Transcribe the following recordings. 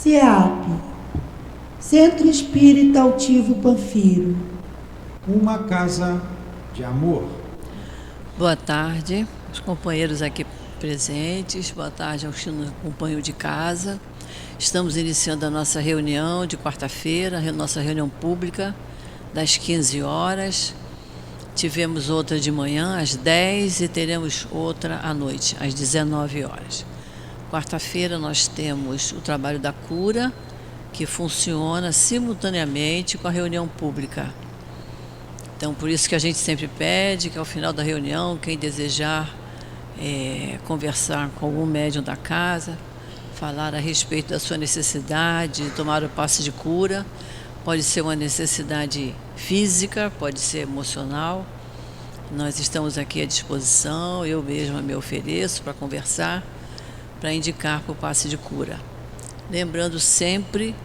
CEAP, Centro Espírita Altivo Panfiro. Uma casa de amor. Boa tarde, os companheiros aqui presentes, boa tarde aos que nos acompanham de casa. Estamos iniciando a nossa reunião de quarta-feira, nossa reunião pública, das 15 horas. Tivemos outra de manhã, às 10, e teremos outra à noite, às 19 horas. Quarta-feira nós temos o trabalho da cura, que funciona simultaneamente com a reunião pública. Então, por isso que a gente sempre pede que ao final da reunião, quem desejar conversar com algum médium da casa, falar a respeito da sua necessidade de tomar o passe de cura, pode ser uma necessidade física, pode ser emocional. Nós estamos aqui à disposição, eu mesma me ofereço para conversar, para indicar para o passe de cura. Lembrando sempre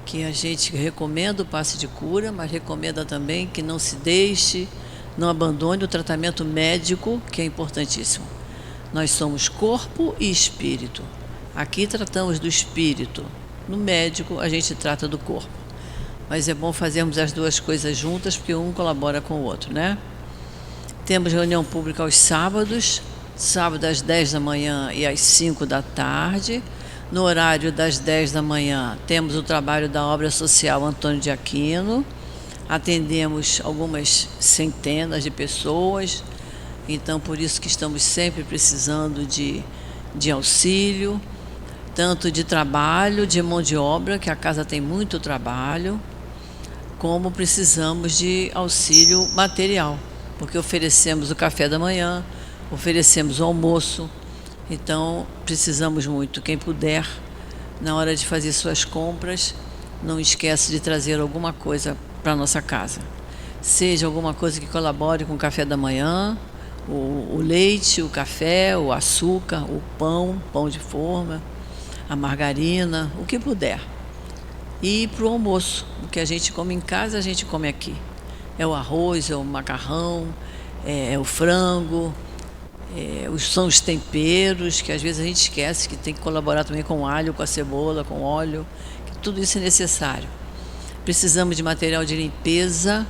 que a gente recomenda o passe de cura, mas recomenda também que não se deixe, não abandone o tratamento médico, que é importantíssimo. Nós somos corpo e espírito. Aqui tratamos do espírito. No médico, a gente trata do corpo. Mas é bom fazermos as duas coisas juntas, porque um colabora com o outro, né? Temos reunião pública aos sábados, sábado às 10 da manhã e às 5 da tarde. No horário das 10 da manhã, temos o trabalho da obra social Antônio de Aquino. Atendemos algumas centenas de pessoas, então por isso que estamos sempre precisando de auxílio, tanto de trabalho, de mão de obra, que a casa tem muito trabalho, como precisamos de auxílio material, porque oferecemos o café da manhã, oferecemos o almoço. Então, precisamos muito. Quem puder, na hora de fazer suas compras, não esquece de trazer alguma coisa para a nossa casa. Seja alguma coisa que colabore com o café da manhã, o leite, o café, o açúcar, o pão de forma, a margarina, o que puder. E para o almoço, o que a gente come em casa, a gente come aqui. É o arroz, é o macarrão, é o frango, são os temperos, que às vezes a gente esquece que tem que colaborar também com o alho, com a cebola, com o óleo, que tudo isso é necessário. Precisamos de material de limpeza.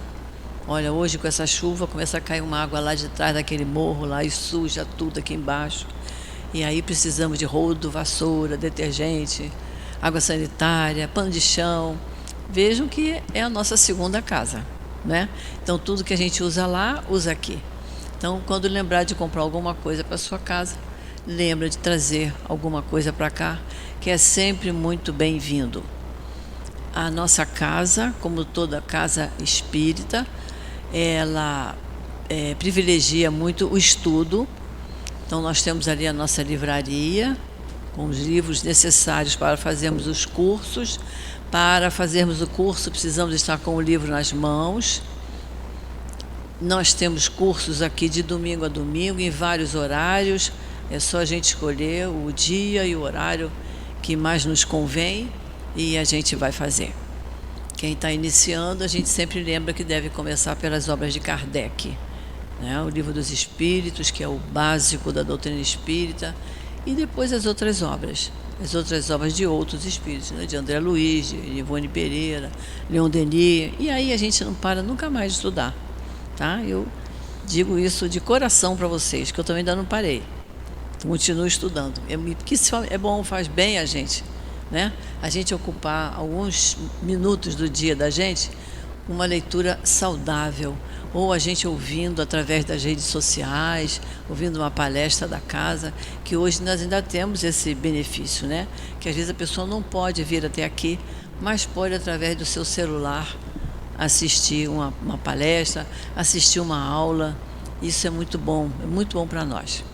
Olha, hoje com essa chuva começa a cair uma água lá de trás daquele morro lá e suja tudo aqui embaixo. E aí precisamos de rodo, vassoura, detergente, água sanitária, pano de chão. Vejam que é a nossa segunda casa, né? Então tudo que a gente usa lá, usa aqui. Então, quando lembrar de comprar alguma coisa para sua casa, lembra de trazer alguma coisa para cá, que é sempre muito bem-vindo. A nossa casa, como toda casa espírita, ela privilegia muito o estudo. Então, nós temos ali a nossa livraria, com os livros necessários para fazermos os cursos. Para fazermos o curso, precisamos estar com o livro nas mãos. Nós temos cursos aqui de domingo a domingo, em vários horários. É só a gente escolher o dia e o horário que mais nos convém e a gente vai fazer. Quem está iniciando, a gente sempre lembra que deve começar pelas obras de Kardec, né? O Livro dos Espíritos, que é o básico da doutrina espírita, e depois as outras obras de outros espíritos, né? De André Luiz, de Ivone Pereira, Leon Denis, e aí a gente não para nunca mais de estudar. Tá? Eu digo isso de coração para vocês, que eu também ainda não parei. Continuo estudando. Porque isso é bom, faz bem a gente, né? A gente ocupar alguns minutos do dia da gente, uma leitura saudável, ou a gente ouvindo através das redes sociais, ouvindo uma palestra da casa, que hoje nós ainda temos esse benefício, né? Que às vezes a pessoa não pode vir até aqui, mas pode através do seu celular assistir uma palestra, assistir uma aula. Isso é muito bom para nós.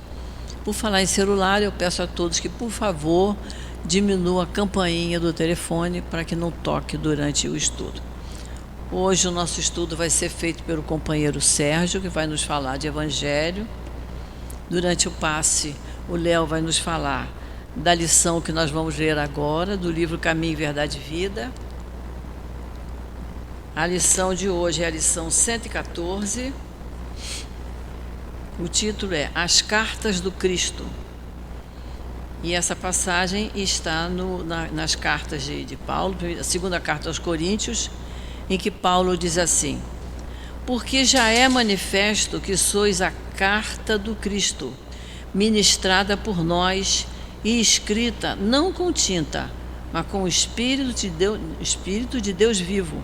Por falar em celular, eu peço a todos que, por favor, diminua a campainha do telefone para que não toque durante o estudo. Hoje o nosso estudo vai ser feito pelo companheiro Sérgio, que vai nos falar de Evangelho. Durante o passe, o Léo vai nos falar da lição que nós vamos ler agora, do livro Caminho, Verdade e Vida. A lição de hoje é a lição 114. O título é As Cartas do Cristo. E essa passagem está nas cartas de Paulo, a segunda carta aos Coríntios, em que Paulo diz assim: porque já é manifesto que sois a carta do Cristo, ministrada por nós e escrita não com tinta, mas com o Espírito de Deus vivo,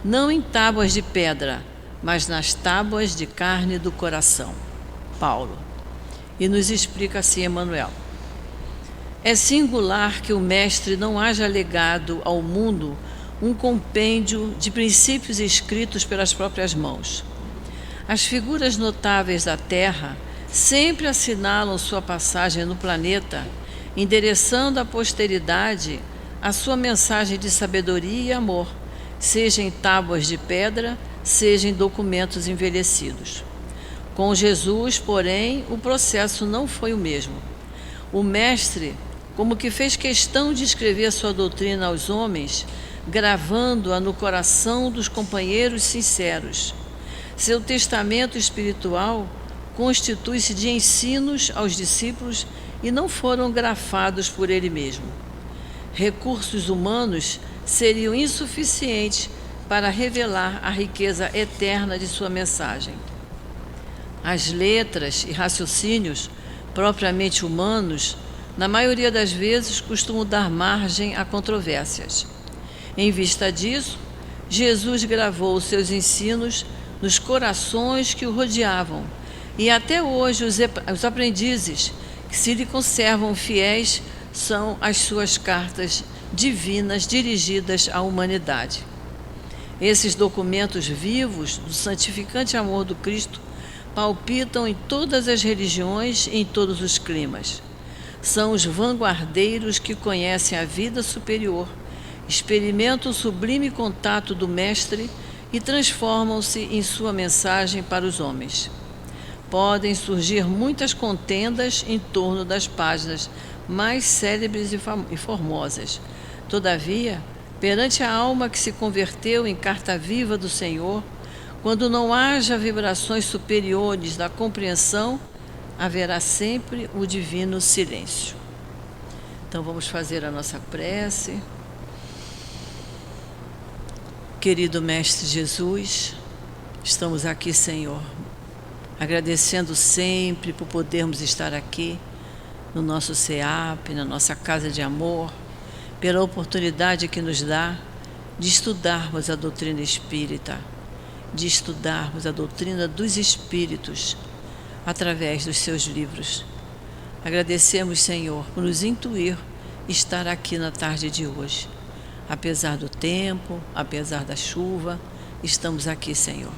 não em tábuas de pedra, mas nas tábuas de carne do coração. Paulo. E nos explica assim Emmanuel: é singular que o Mestre não haja legado ao mundo um compêndio de princípios escritos pelas próprias mãos. As figuras notáveis da Terra sempre assinalam sua passagem no planeta, endereçando à posteridade a sua mensagem de sabedoria e amor, seja em tábuas de pedra, seja em documentos envelhecidos. Com Jesus, porém, o processo não foi o mesmo. O Mestre, como que fez questão de escrever sua doutrina aos homens, gravando-a no coração dos companheiros sinceros. Seu testamento espiritual constitui-se de ensinos aos discípulos e não foram grafados por ele mesmo. Recursos humanos seriam insuficientes para revelar a riqueza eterna de sua mensagem. As letras e raciocínios propriamente humanos, na maioria das vezes, costumam dar margem a controvérsias. Em vista disso, Jesus gravou os seus ensinos nos corações que o rodeavam, e até hoje os aprendizes que se lhe conservam fiéis são as suas cartas divinas dirigidas à humanidade. Esses documentos vivos do santificante amor do Cristo palpitam em todas as religiões e em todos os climas. São os vanguardeiros que conhecem a vida superior, experimentam o sublime contato do Mestre e transformam-se em sua mensagem para os homens. Podem surgir muitas contendas em torno das páginas mais célebres e formosas. Todavia, perante a alma que se converteu em carta viva do Senhor, quando não haja vibrações superiores da compreensão, haverá sempre o divino silêncio. Então vamos fazer a nossa prece. Querido Mestre Jesus, estamos aqui, Senhor, agradecendo sempre por podermos estar aqui no nosso CEAP, na nossa casa de amor, pela oportunidade que nos dá de estudarmos a doutrina espírita, de estudarmos a doutrina dos espíritos através dos seus livros. Agradecemos, Senhor, por nos intuir estar aqui na tarde de hoje. Apesar do tempo, apesar da chuva, estamos aqui, Senhor.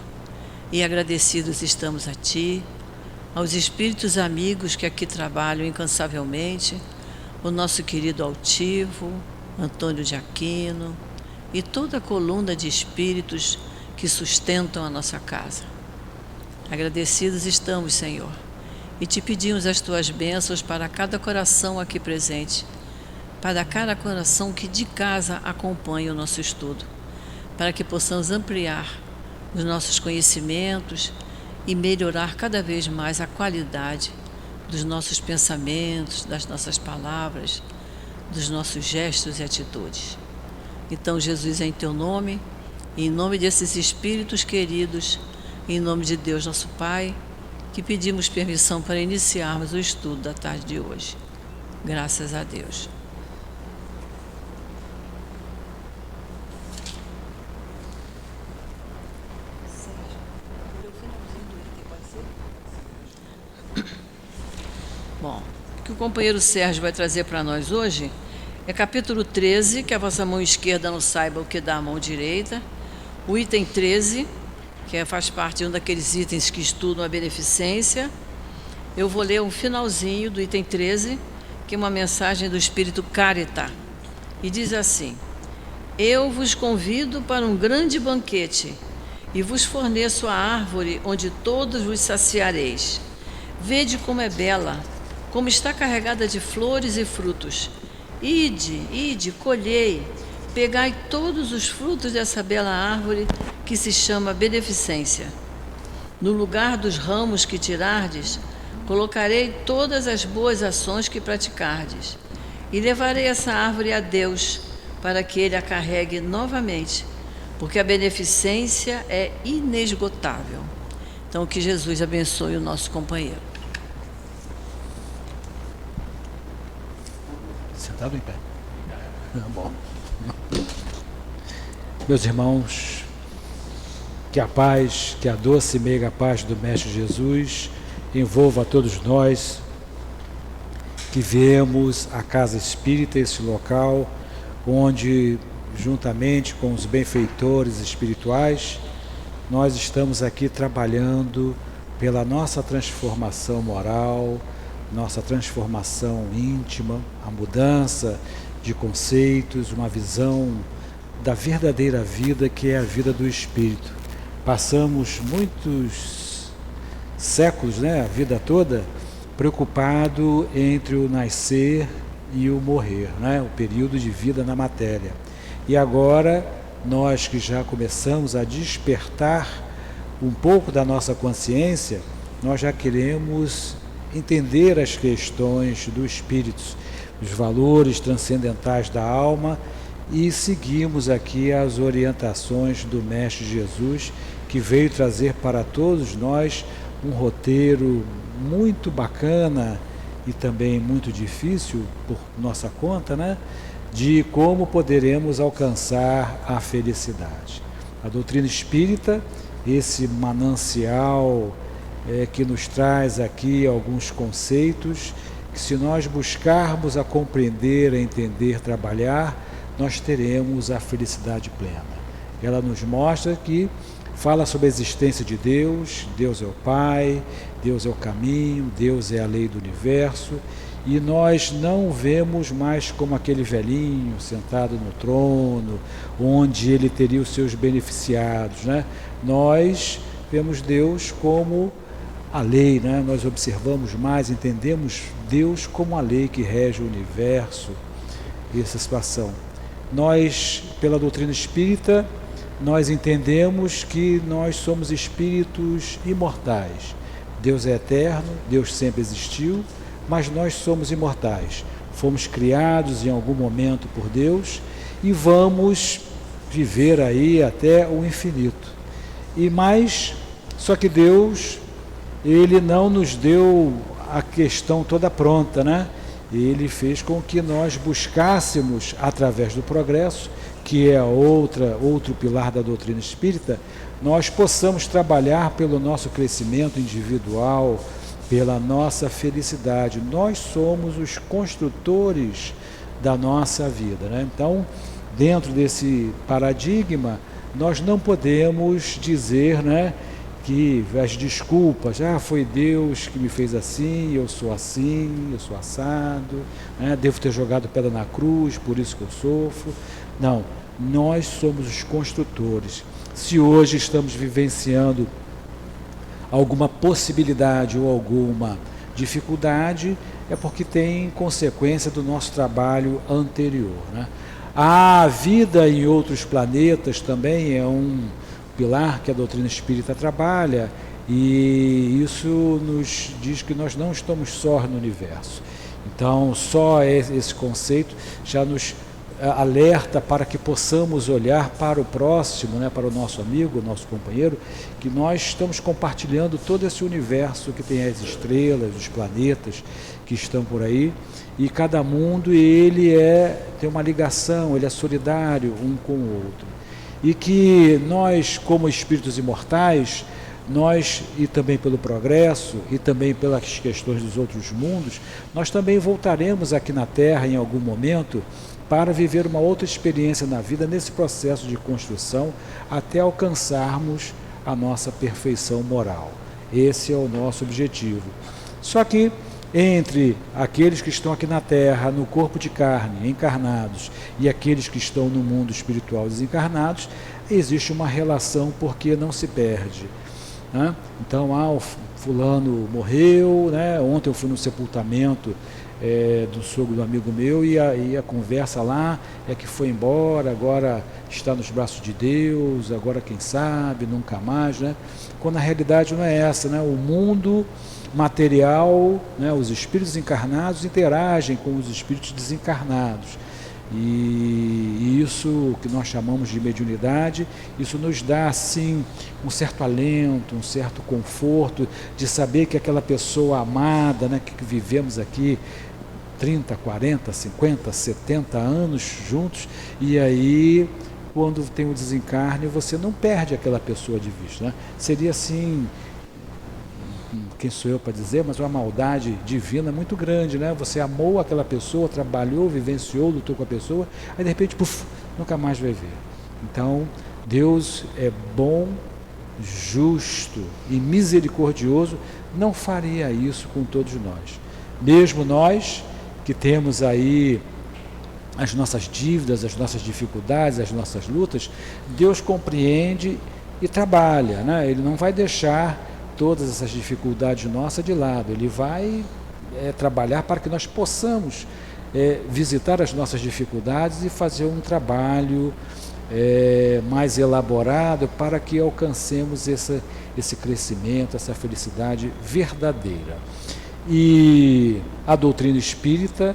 E agradecidos estamos a Ti, aos espíritos amigos que aqui trabalham incansavelmente, o nosso querido altivo, Antônio de Aquino, e toda a coluna de espíritos que sustentam a nossa casa. Agradecidos estamos, Senhor, e Te pedimos as Tuas bênçãos para cada coração aqui presente, para cada coração que de casa acompanha o nosso estudo, para que possamos ampliar os nossos conhecimentos e melhorar cada vez mais a qualidade dos nossos pensamentos, das nossas palavras, dos nossos gestos e atitudes. Então, Jesus, é em Teu nome, e em nome desses espíritos queridos, em nome de Deus, nosso Pai, que pedimos permissão para iniciarmos o estudo da tarde de hoje. Graças a Deus. Bom, o que o companheiro Sérgio vai trazer para nós hoje é capítulo 13, que a vossa mão esquerda não saiba o que dá a mão direita, o item 13, que faz parte de um daqueles itens que estudam a beneficência. Eu vou ler um finalzinho do item 13, que é uma mensagem do Espírito Carita, e diz assim: eu vos convido para um grande banquete, e vos forneço a árvore onde todos vos saciareis. Vede como é bela, como está carregada de flores e frutos. Ide, colhei, pegai todos os frutos dessa bela árvore que se chama beneficência. No lugar dos ramos que tirardes, colocarei todas as boas ações que praticardes. e levarei essa árvore a Deus, para que Ele a carregue novamente, porque a beneficência é inesgotável. Então, que Jesus abençoe o nosso companheiro. Sentado em pé. Bom. Meus irmãos, que a paz, que a doce e meiga paz do Mestre Jesus envolva a todos nós que viemos à Casa Espírita, esse local onde, juntamente com os benfeitores espirituais, nós estamos aqui trabalhando pela nossa transformação moral, nossa transformação íntima, a mudança de conceitos, uma visão da verdadeira vida, que é a vida do Espírito. Passamos muitos séculos, a vida toda, preocupado entre o nascer e o morrer, o período de vida na matéria. E agora, nós que já começamos a despertar um pouco da nossa consciência, nós já queremos entender as questões do espírito, os valores transcendentais da alma, e seguimos aqui as orientações do Mestre Jesus, que veio trazer para todos nós um roteiro muito bacana e também muito difícil por nossa conta, de como poderemos alcançar a felicidade. A doutrina espírita, esse manancial que nos traz aqui alguns conceitos, que se nós buscarmos a compreender, a entender, trabalhar, nós teremos a felicidade plena. Ela nos mostra que fala sobre a existência de Deus, Deus é o Pai, Deus é o caminho, Deus é a lei do universo, e nós não vemos mais como aquele velhinho sentado no trono, onde ele teria os seus beneficiados, Nós vemos Deus como a lei, Nós observamos mais, entendemos Deus como a lei que rege o universo, essa situação. Nós, pela doutrina espírita, nós entendemos que nós somos espíritos imortais. Deus é eterno, Deus sempre existiu, mas nós somos imortais. Fomos criados em algum momento por Deus e vamos viver aí até o infinito. Só que Deus, Ele não nos deu a questão toda pronta, Ele fez com que nós buscássemos, através do progresso, que é outro pilar da doutrina espírita, nós possamos trabalhar pelo nosso crescimento individual, pela nossa felicidade. Nós somos os construtores da nossa vida, Então, dentro desse paradigma, nós não podemos dizer, que as desculpas, foi Deus que me fez assim, eu sou assado, devo ter jogado pedra na cruz, por isso que eu sofro. Não, nós somos os construtores. Se hoje estamos vivenciando alguma possibilidade ou alguma dificuldade, é porque tem consequência do nosso trabalho anterior. A vida em outros planetas também é um pilar que a doutrina espírita trabalha, e isso nos diz que nós não estamos só no universo. Então, só esse conceito já nos alerta para que possamos olhar para o próximo, para o nosso amigo, o nosso companheiro, que nós estamos compartilhando todo esse universo que tem as estrelas, os planetas que estão por aí, e cada mundo ele tem uma ligação, ele é solidário um com o outro. E que nós, como espíritos imortais, e também pelo progresso, e também pelas questões dos outros mundos, nós também voltaremos aqui na Terra em algum momento para viver uma outra experiência na vida, nesse processo de construção, até alcançarmos a nossa perfeição moral. Esse é o nosso objetivo. Só que entre aqueles que estão aqui na Terra, no corpo de carne, encarnados, e aqueles que estão no mundo espiritual, desencarnados, existe uma relação, porque não se perde. Então, o fulano morreu, ontem eu fui no sepultamento do sogro do amigo meu, e a conversa lá é que foi embora, agora está nos braços de Deus, agora quem sabe, nunca mais, quando a realidade não é essa, o mundo material, né, os espíritos encarnados interagem com os espíritos desencarnados. E isso que nós chamamos de mediunidade, isso nos dá assim um certo alento, um certo conforto de saber que aquela pessoa amada, né, que vivemos aqui 30, 40, 50, 70 anos juntos, e aí quando tem o desencarne você não perde aquela pessoa de vista, né? Seria assim, quem sou eu para dizer, mas uma maldade divina muito grande, né? Você amou aquela pessoa, trabalhou, vivenciou, lutou com a pessoa, aí de repente, puf, nunca mais vai ver. Então, Deus é bom, justo e misericordioso, não faria isso com todos nós. Mesmo nós que temos aí as nossas dívidas, as nossas dificuldades, as nossas lutas, Deus compreende e trabalha, né? Ele não vai deixar todas essas dificuldades nossas de lado, Ele vai trabalhar para que nós possamos visitar as nossas dificuldades e fazer um trabalho mais elaborado para que alcancemos esse crescimento, essa felicidade verdadeira. E a doutrina espírita,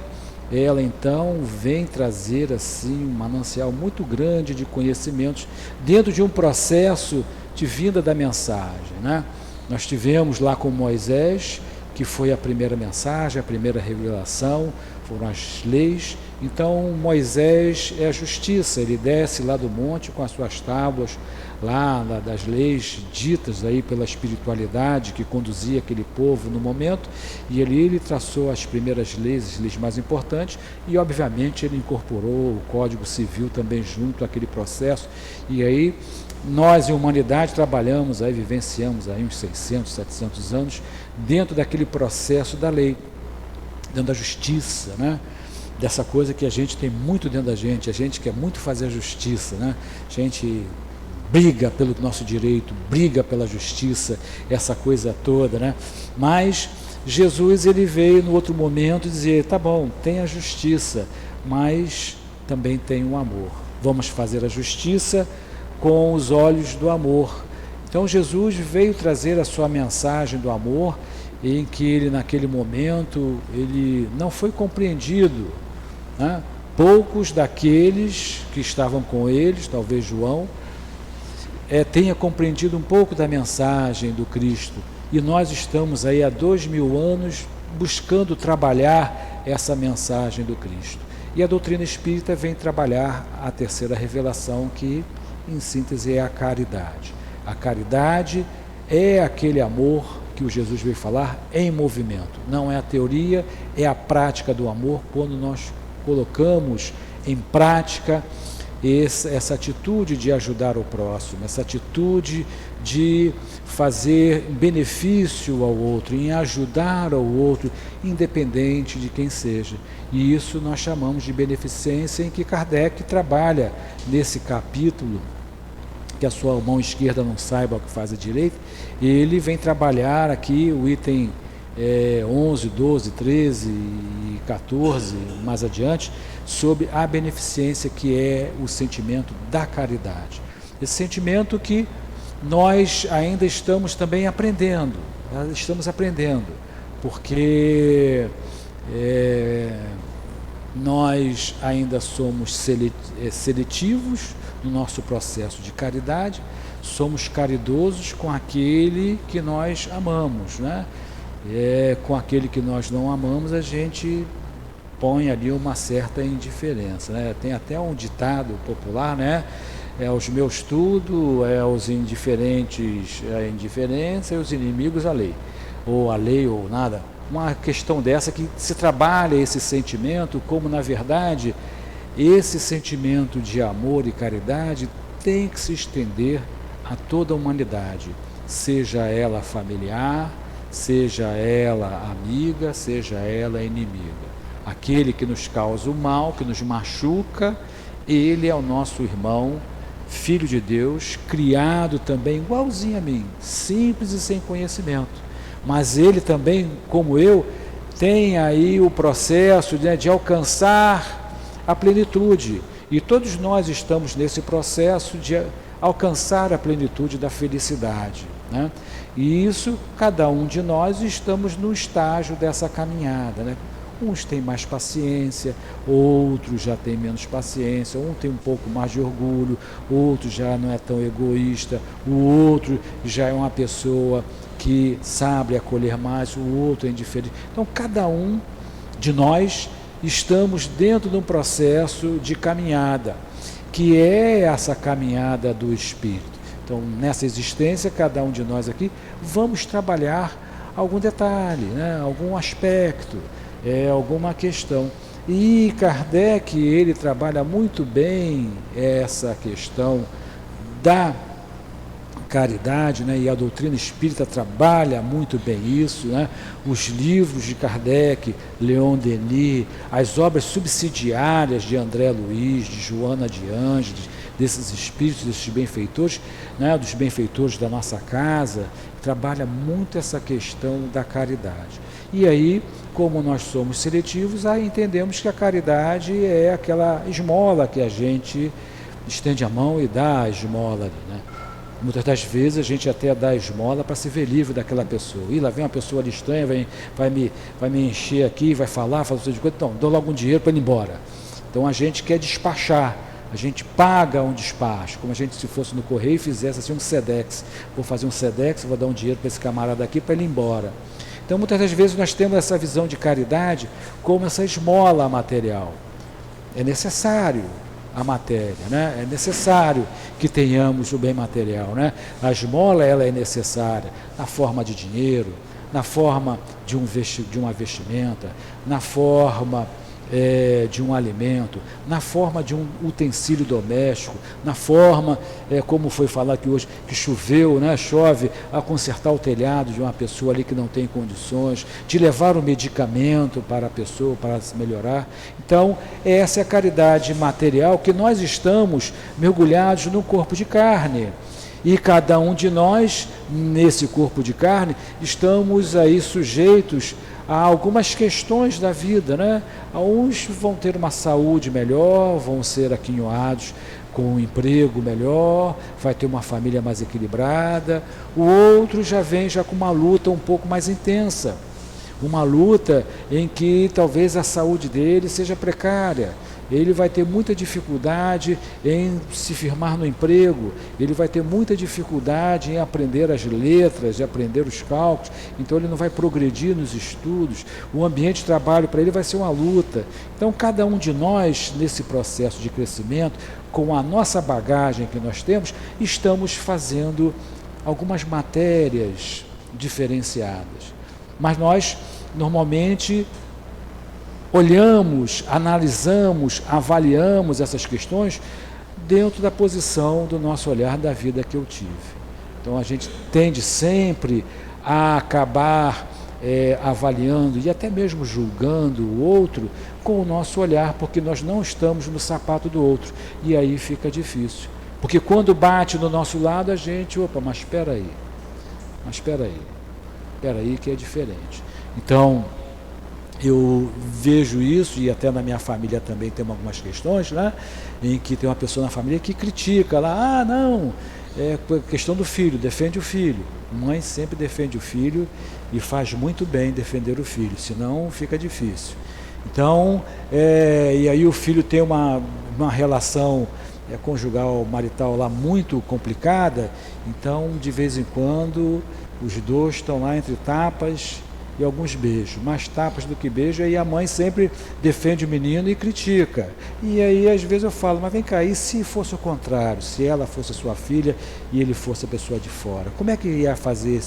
ela então vem trazer assim um manancial muito grande de conhecimentos dentro de um processo de vinda da mensagem, né? Nós tivemos lá com Moisés, que foi a primeira mensagem, a primeira revelação, foram as leis. Então Moisés é a justiça, ele desce lá do monte com as suas tábuas, lá das leis ditas aí pela espiritualidade que conduzia aquele povo no momento, e ele traçou as primeiras leis, as leis mais importantes, e obviamente ele incorporou o Código Civil também junto àquele processo, e aí nós em humanidade trabalhamos, aí vivenciamos aí uns 600, 700 anos dentro daquele processo da lei, dentro da justiça, né? Dessa coisa que a gente tem muito dentro da gente, a gente quer muito fazer a justiça, né? A gente briga pelo nosso direito, briga pela justiça, essa coisa toda, né? Mas Jesus, ele veio no outro momento dizer, tá bom, tem a justiça, mas também tem o amor. Vamos fazer a justiça com os olhos do amor. Então Jesus veio trazer a sua mensagem do amor, em que ele naquele momento ele não foi compreendido, né? Poucos daqueles que estavam com eles, talvez João, tenha compreendido um pouco da mensagem do Cristo, e nós estamos aí há 2000 anos buscando trabalhar essa mensagem do Cristo, e a doutrina espírita vem trabalhar a terceira revelação, que em síntese é a caridade. A caridade é aquele amor que o Jesus veio falar em movimento, não é a teoria, é a prática do amor, quando nós colocamos em prática essa atitude de ajudar o próximo, essa atitude de fazer benefício ao outro, em ajudar ao outro, independente de quem seja. E isso nós chamamos de beneficência, em que Kardec trabalha nesse capítulo, que a sua mão esquerda não saiba o que faz a direita. Ele vem trabalhar aqui o item 11, 12, 13 e 14, mais adiante, sobre a beneficência, que é o sentimento da caridade. Esse sentimento que nós ainda estamos também aprendendo, porque nós ainda somos seletivos no nosso processo de caridade, somos caridosos com aquele que nós amamos, né? Com aquele que nós não amamos, a gente põe ali uma certa indiferença, né? Tem até um ditado popular, né? Os meus tudo, os indiferentes a indiferença, e os inimigos a lei ou nada. Uma questão dessa, que se trabalha esse sentimento, como na verdade esse sentimento de amor e caridade tem que se estender a toda a humanidade, seja ela familiar, seja ela amiga, seja ela inimiga. Aquele que nos causa o mal, que nos machuca, ele é o nosso irmão, filho de Deus, criado também igualzinho a mim, simples e sem conhecimento. Mas ele também, como eu, tem aí o processo de alcançar a plenitude. E todos nós estamos nesse processo de alcançar a plenitude da felicidade. né? E isso, cada um de nós estamos no estágio dessa caminhada, né? Uns têm mais paciência, outros já têm menos paciência, um tem um pouco mais de orgulho, outro já não é tão egoísta, o outro já é uma pessoa que sabe acolher mais, o outro é indiferente. Então, cada um de nós estamos dentro de um processo de caminhada, que é essa caminhada do Espírito. Então, nessa existência, cada um de nós aqui, vamos trabalhar algum detalhe, né? Algum aspecto, alguma questão. E Kardec, ele trabalha muito bem essa questão da caridade, né? E a doutrina espírita trabalha muito bem isso, né? Os livros de Kardec, Leon Denis, as obras subsidiárias de André Luiz, de Joana de Ângeles, desses espíritos, desses benfeitores, né? Dos benfeitores da nossa casa, trabalha muito essa questão da caridade. E aí, como nós somos seletivos, aí entendemos que a caridade é aquela esmola que a gente estende a mão e dá a esmola ali, né? Muitas das vezes a gente até dá a esmola para se ver livre daquela pessoa. E lá vem uma pessoa ali estranha, vai me encher aqui, vai falar de coisa. Então, dou logo um dinheiro para ele ir embora. Então a gente quer despachar, a gente paga um despacho, como a gente se fosse no correio e fizesse assim um SEDEX. Vou fazer um SEDEX, vou dar um dinheiro para esse camarada aqui para ele ir embora. Então muitas das vezes nós temos essa visão de caridade como essa esmola material. É necessário a matéria, né? É necessário que tenhamos o bem material, né? A esmola, ela é necessária na forma de dinheiro, na forma de uma vestimenta, na forma de um alimento, na forma de um utensílio doméstico, na forma, como foi falar aqui hoje, que choveu, né? Chove, a consertar o telhado de uma pessoa ali que não tem condições, de levar o medicamento para a pessoa, para se melhorar. Então, essa é a caridade material que nós estamos mergulhados no corpo de carne. E cada um de nós, nesse corpo de carne, estamos aí sujeitos a algumas questões da vida, né? Uns vão ter uma saúde melhor, vão ser aquinhoados com um emprego melhor, vai ter uma família mais equilibrada. O outro já vem com uma luta um pouco mais intensa, uma luta em que talvez a saúde dele seja precária. Ele vai ter muita dificuldade em se firmar no emprego, ele vai ter muita dificuldade em aprender as letras, em aprender os cálculos, então ele não vai progredir nos estudos, o ambiente de trabalho para ele vai ser uma luta. Então cada um de nós, nesse processo de crescimento, com a nossa bagagem que nós temos, estamos fazendo algumas matérias diferenciadas. Mas nós, normalmente, olhamos, analisamos, avaliamos essas questões dentro da posição do nosso olhar da vida que eu tive. Então a gente tende sempre a acabar avaliando e até mesmo julgando o outro com o nosso olhar, porque nós não estamos no sapato do outro. E aí fica difícil. Porque quando bate no nosso lado, a gente, mas espera aí que é diferente. Então, eu vejo isso, e até na minha família também tem algumas questões, né, em que tem uma pessoa na família que critica lá, não, é questão do filho, defende o filho. Mãe sempre defende o filho e faz muito bem defender o filho, senão fica difícil. Então, e aí o filho tem uma relação conjugal, marital lá muito complicada, então de vez em quando os dois estão lá entre tapas e alguns beijos, mais tapas do que beijo, aí a mãe sempre defende o menino e critica. E aí às vezes eu falo, mas vem cá, e se fosse o contrário, se ela fosse sua filha e ele fosse a pessoa de fora, como é que ia fazer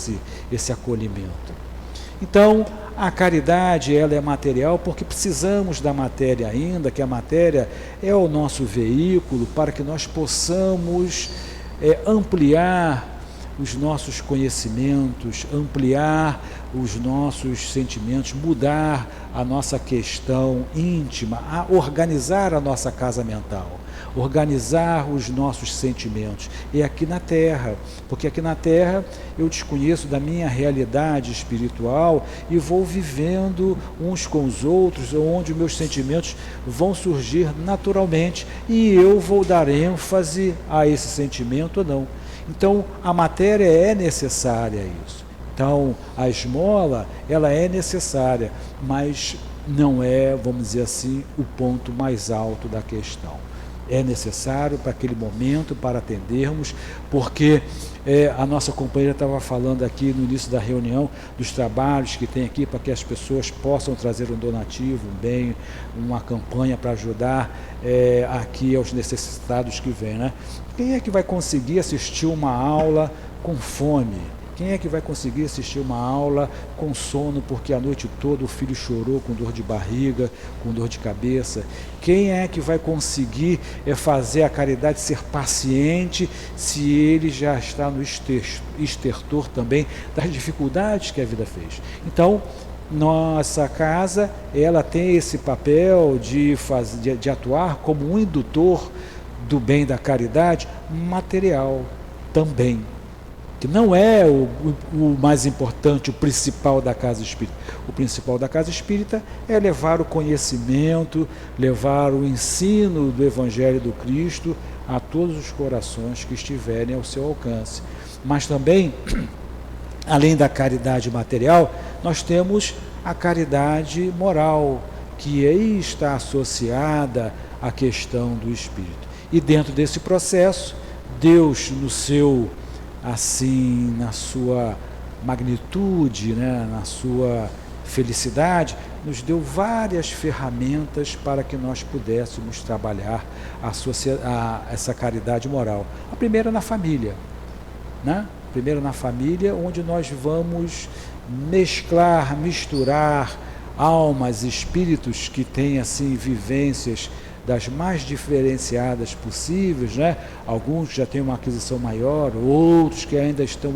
esse acolhimento? Então, a caridade, ela é material porque precisamos da matéria ainda, que a matéria é o nosso veículo para que nós possamos ampliar os nossos conhecimentos, ampliar os nossos sentimentos, mudar a nossa questão íntima, organizar a nossa casa mental, organizar os nossos sentimentos. E aqui na Terra, porque aqui na Terra eu desconheço da minha realidade espiritual e vou vivendo uns com os outros, onde meus sentimentos vão surgir naturalmente e eu vou dar ênfase a esse sentimento ou não. Então, a matéria é necessária a isso. Então, a esmola, ela é necessária, mas não é, vamos dizer assim, o ponto mais alto da questão. É necessário para aquele momento, para atendermos, porque a nossa companheira estava falando aqui no início da reunião dos trabalhos que tem aqui para que as pessoas possam trazer um donativo, um bem, uma campanha para ajudar aqui aos necessitados que vêm, né? Quem é que vai conseguir assistir uma aula com fome? Quem é que vai conseguir assistir uma aula com sono porque a noite toda o filho chorou com dor de barriga, com dor de cabeça? Quem é que vai conseguir fazer a caridade ser paciente se ele já está no estertor também das dificuldades que a vida fez? Então, nossa casa, ela tem esse papel de atuar como um indutor do bem da caridade material também. Que não é o mais importante, o principal da casa espírita. O principal da casa espírita é levar o conhecimento, levar o ensino do Evangelho do Cristo a todos os corações que estiverem ao seu alcance. Mas também, além da caridade material, nós temos a caridade moral, que aí está associada à questão do espírito. E dentro desse processo, Deus, no seu assim, na sua magnitude, né, na sua felicidade, nos deu várias ferramentas para que nós pudéssemos trabalhar essa caridade moral. A primeira na família, né? Primeiro na família, onde nós vamos misturar almas, espíritos que têm assim vivências das mais diferenciadas possíveis, né? Alguns já têm uma aquisição maior, outros que ainda estão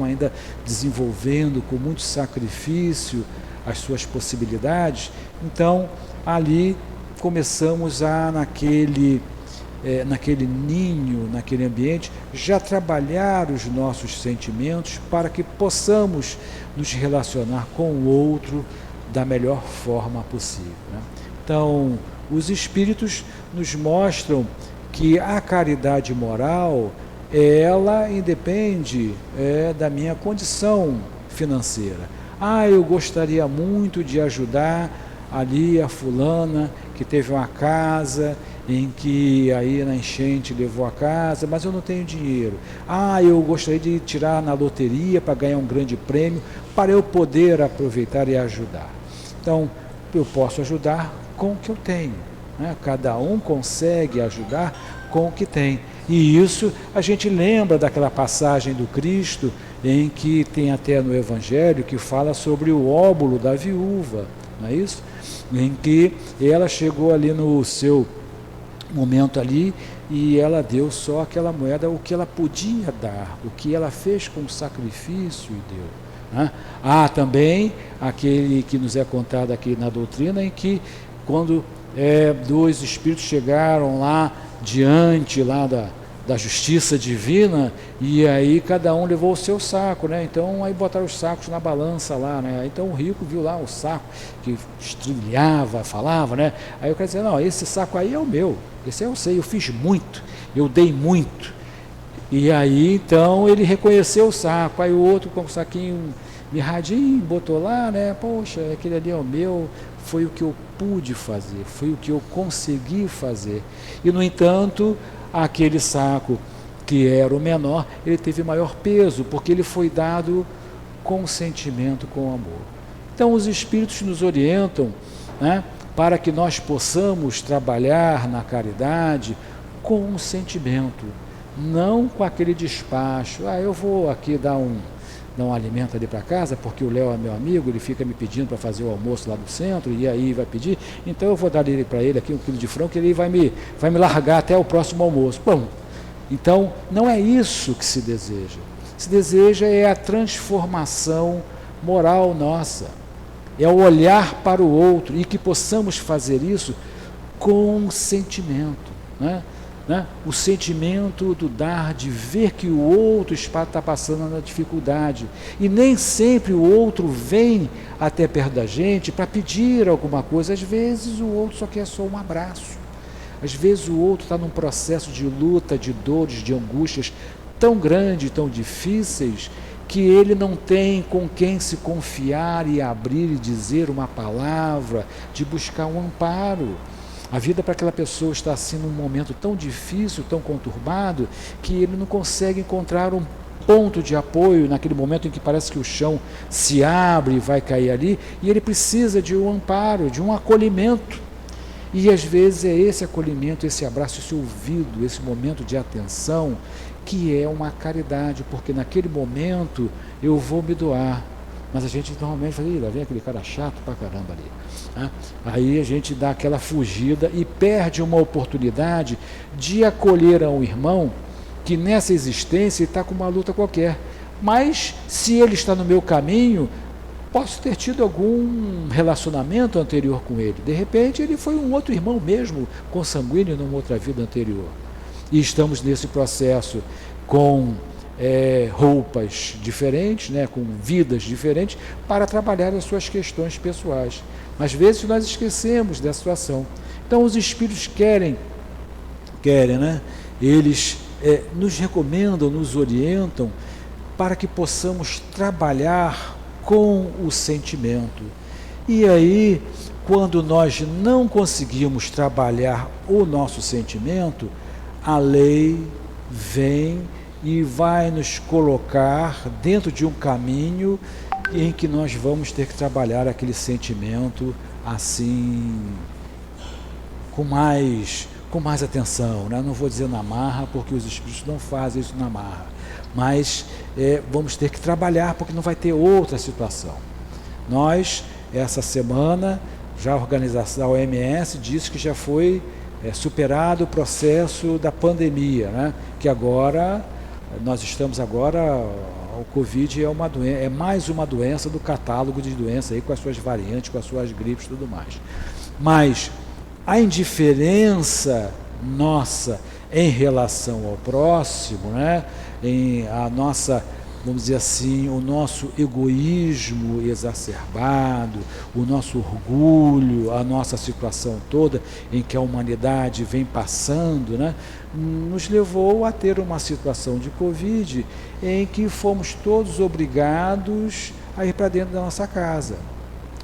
desenvolvendo com muito sacrifício as suas possibilidades. Então, ali começamos naquele ninho, naquele ambiente, já trabalhar os nossos sentimentos para que possamos nos relacionar com o outro da melhor forma possível, né? Então, os espíritos nos mostram que a caridade moral, ela independe da minha condição financeira. Eu gostaria muito de ajudar ali a fulana que teve uma casa em que aí na enchente levou a casa, mas eu não tenho dinheiro. Eu gostaria de tirar na loteria para ganhar um grande prêmio, para eu poder aproveitar e ajudar. Então, eu posso ajudar com o que eu tenho, né? Cada um consegue ajudar com o que tem. E isso a gente lembra daquela passagem do Cristo em que tem até no Evangelho que fala sobre o óbolo da viúva, não é isso? Em que ela chegou ali no seu momento ali e ela deu só aquela moeda, o que ela podia dar, o que ela fez com sacrifício e deu, né? Também aquele que nos é contado aqui na doutrina, em que quando dois espíritos chegaram lá diante lá da justiça divina, e aí cada um levou o seu saco, né? Então aí botaram os sacos na balança lá, né? Então o rico viu lá o saco que estrilhava, falava, né? Aí eu quero dizer, não, esse saco aí é o meu, esse eu sei, eu fiz muito, eu dei muito. E aí então ele reconheceu o saco, aí o outro com o saquinho mirradinho, botou lá, né? Poxa, aquele ali é o meu, foi o que eu pude fazer, foi o que eu consegui fazer. E no entanto, aquele saco que era o menor, ele teve maior peso, porque ele foi dado com sentimento, com amor. Então os espíritos nos orientam, né, para que nós possamos trabalhar na caridade com um sentimento, não com aquele despacho, eu vou aqui dar um alimento ali para casa, porque o Léo é meu amigo, ele fica me pedindo para fazer o almoço lá do centro, e aí vai pedir, então eu vou dar para ele aqui 1 quilo de frango, que ele vai me largar até o próximo almoço. Bom, então não é isso que se deseja. Se deseja a transformação moral nossa, é o olhar para o outro, e que possamos fazer isso com sentimento, né? O sentimento do dar, de ver que o outro está passando na dificuldade, e nem sempre o outro vem até perto da gente para pedir alguma coisa. Às vezes o outro só quer só um abraço, às vezes o outro está num processo de luta, de dores, de angústias tão grandes, tão difíceis, que ele não tem com quem se confiar e abrir e dizer uma palavra, de buscar um amparo. A vida para aquela pessoa está assim num momento tão difícil, tão conturbado, que ele não consegue encontrar um ponto de apoio naquele momento em que parece que o chão se abre e vai cair ali, e ele precisa de um amparo, de um acolhimento. E às vezes é esse acolhimento, esse abraço, esse ouvido, esse momento de atenção, que é uma caridade, porque naquele momento eu vou me doar. Mas a gente normalmente fala, lá vem aquele cara chato pra caramba ali. Né? Aí a gente dá aquela fugida e perde uma oportunidade de acolher a um irmão que nessa existência está com uma luta qualquer. Mas se ele está no meu caminho, posso ter tido algum relacionamento anterior com ele. De repente ele foi um outro irmão mesmo, consanguíneo numa outra vida anterior. E estamos nesse processo com roupas diferentes, né, com vidas diferentes, para trabalhar as suas questões pessoais. Mas às vezes nós esquecemos dessa situação. Então os espíritos querem, né, eles nos recomendam, nos orientam para que possamos trabalhar com o sentimento. E aí, quando nós não conseguimos trabalhar o nosso sentimento, a lei vem e vai nos colocar dentro de um caminho em que nós vamos ter que trabalhar aquele sentimento assim, com mais atenção, né? Não vou dizer na marra, porque os espíritos não fazem isso na marra, mas vamos ter que trabalhar, porque não vai ter outra situação. Nós, essa semana, já a organização, a OMS disse que já foi superado o processo da pandemia, né? Que agora, nós estamos agora, o Covid é mais uma doença do catálogo de doenças, aí, com as suas variantes, com as suas gripes e tudo mais. Mas a indiferença nossa em relação ao próximo, né? A nossa, vamos dizer assim, o nosso egoísmo exacerbado, o nosso orgulho, a nossa situação toda em que a humanidade vem passando, né, nos levou a ter uma situação de Covid em que fomos todos obrigados a ir para dentro da nossa casa.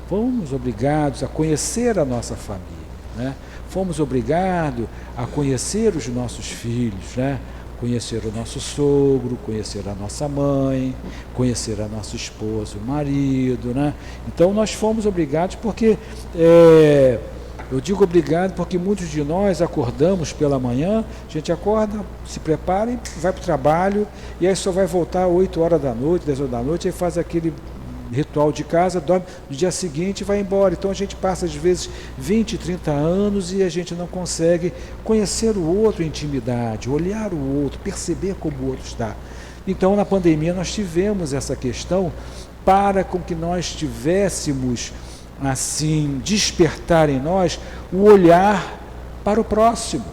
Fomos obrigados a conhecer a nossa família, né? Fomos obrigados a conhecer os nossos filhos, né? Conhecer o nosso sogro, conhecer a nossa mãe, conhecer a nossa esposa, o marido, né? Então nós fomos obrigados porque, eu digo obrigado porque muitos de nós acordamos pela manhã, a gente acorda, se prepara e vai para o trabalho, e aí só vai voltar 8 horas da noite, 10 horas da noite, aí faz aquele ritual de casa, dorme, no dia seguinte vai embora. Então a gente passa às vezes 20, 30 anos e a gente não consegue conhecer o outro em intimidade, olhar o outro, perceber como o outro está. Então na pandemia nós tivemos essa questão para com que nós tivéssemos assim, despertar em nós o olhar para o próximo,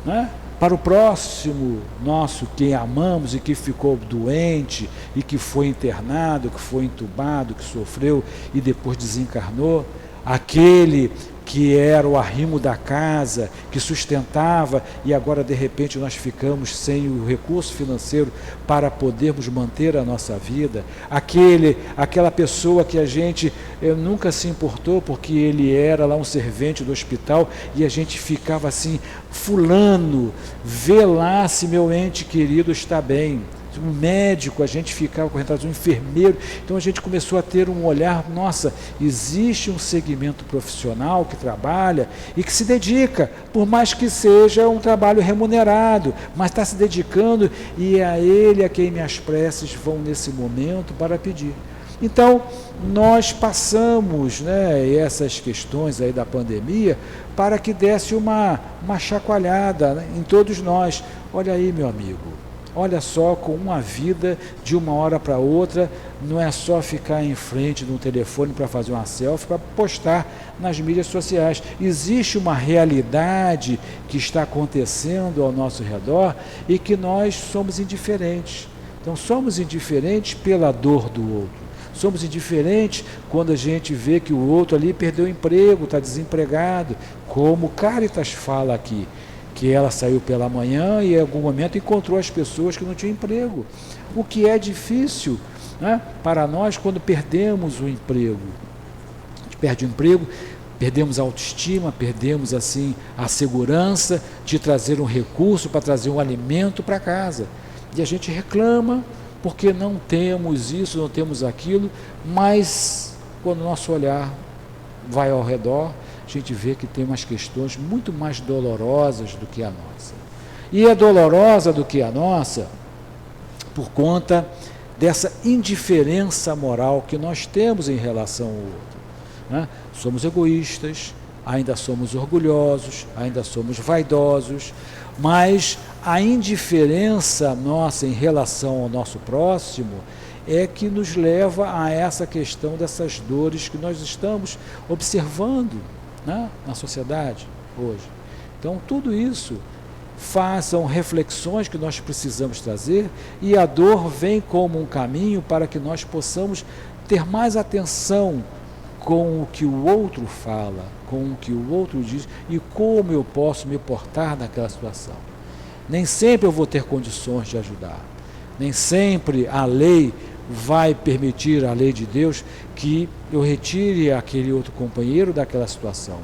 né? Para o próximo nosso, que amamos e que ficou doente e que foi internado, que foi entubado, que sofreu e depois desencarnou, aquele que era o arrimo da casa, que sustentava, e agora de repente nós ficamos sem o recurso financeiro para podermos manter a nossa vida, aquela pessoa que a gente nunca se importou porque ele era lá um servente do hospital e a gente ficava assim, fulano, vê lá se meu ente querido está bem. Um médico, a gente ficava correndo atrás, um enfermeiro. Então a gente começou a ter um olhar, nossa, existe um segmento profissional que trabalha e que se dedica, por mais que seja um trabalho remunerado, mas está se dedicando, e é a ele a quem minhas preces vão nesse momento para pedir. Então nós passamos, né, essas questões aí da pandemia para que desse uma chacoalhada, né, em todos nós. Olha aí, meu amigo, olha só, com uma vida de uma hora para outra, não é só ficar em frente de um telefone para fazer uma selfie, para postar nas mídias sociais. Existe uma realidade que está acontecendo ao nosso redor e que nós somos indiferentes. Então somos indiferentes pela dor do outro. Somos indiferentes quando a gente vê que o outro ali perdeu o emprego, está desempregado, como o Caritas fala aqui. que ela saiu pela manhã e em algum momento encontrou as pessoas que não tinham emprego. O que é difícil, né, para nós quando perdemos o emprego. A gente perde o emprego, perdemos a autoestima, perdemos assim a segurança de trazer um recurso para trazer um alimento para casa. E a gente reclama porque não temos isso, não temos aquilo, mas quando o nosso olhar vai ao redor, a gente vê que tem umas questões muito mais dolorosas do que a nossa. E é dolorosa do que a nossa por conta dessa indiferença moral que nós temos em relação ao outro, né? Somos egoístas, ainda somos orgulhosos, ainda somos vaidosos, mas a indiferença nossa em relação ao nosso próximo é que nos leva a essa questão dessas dores que nós estamos observando, né, na sociedade hoje. Então, tudo isso são reflexões que nós precisamos trazer, e a dor vem como um caminho para que nós possamos ter mais atenção com o que o outro fala, com o que o outro diz e como eu posso me portar naquela situação. Nem sempre eu vou ter condições de ajudar, nem sempre a lei vai permitir, a lei de Deus, que eu retire aquele outro companheiro daquela situação,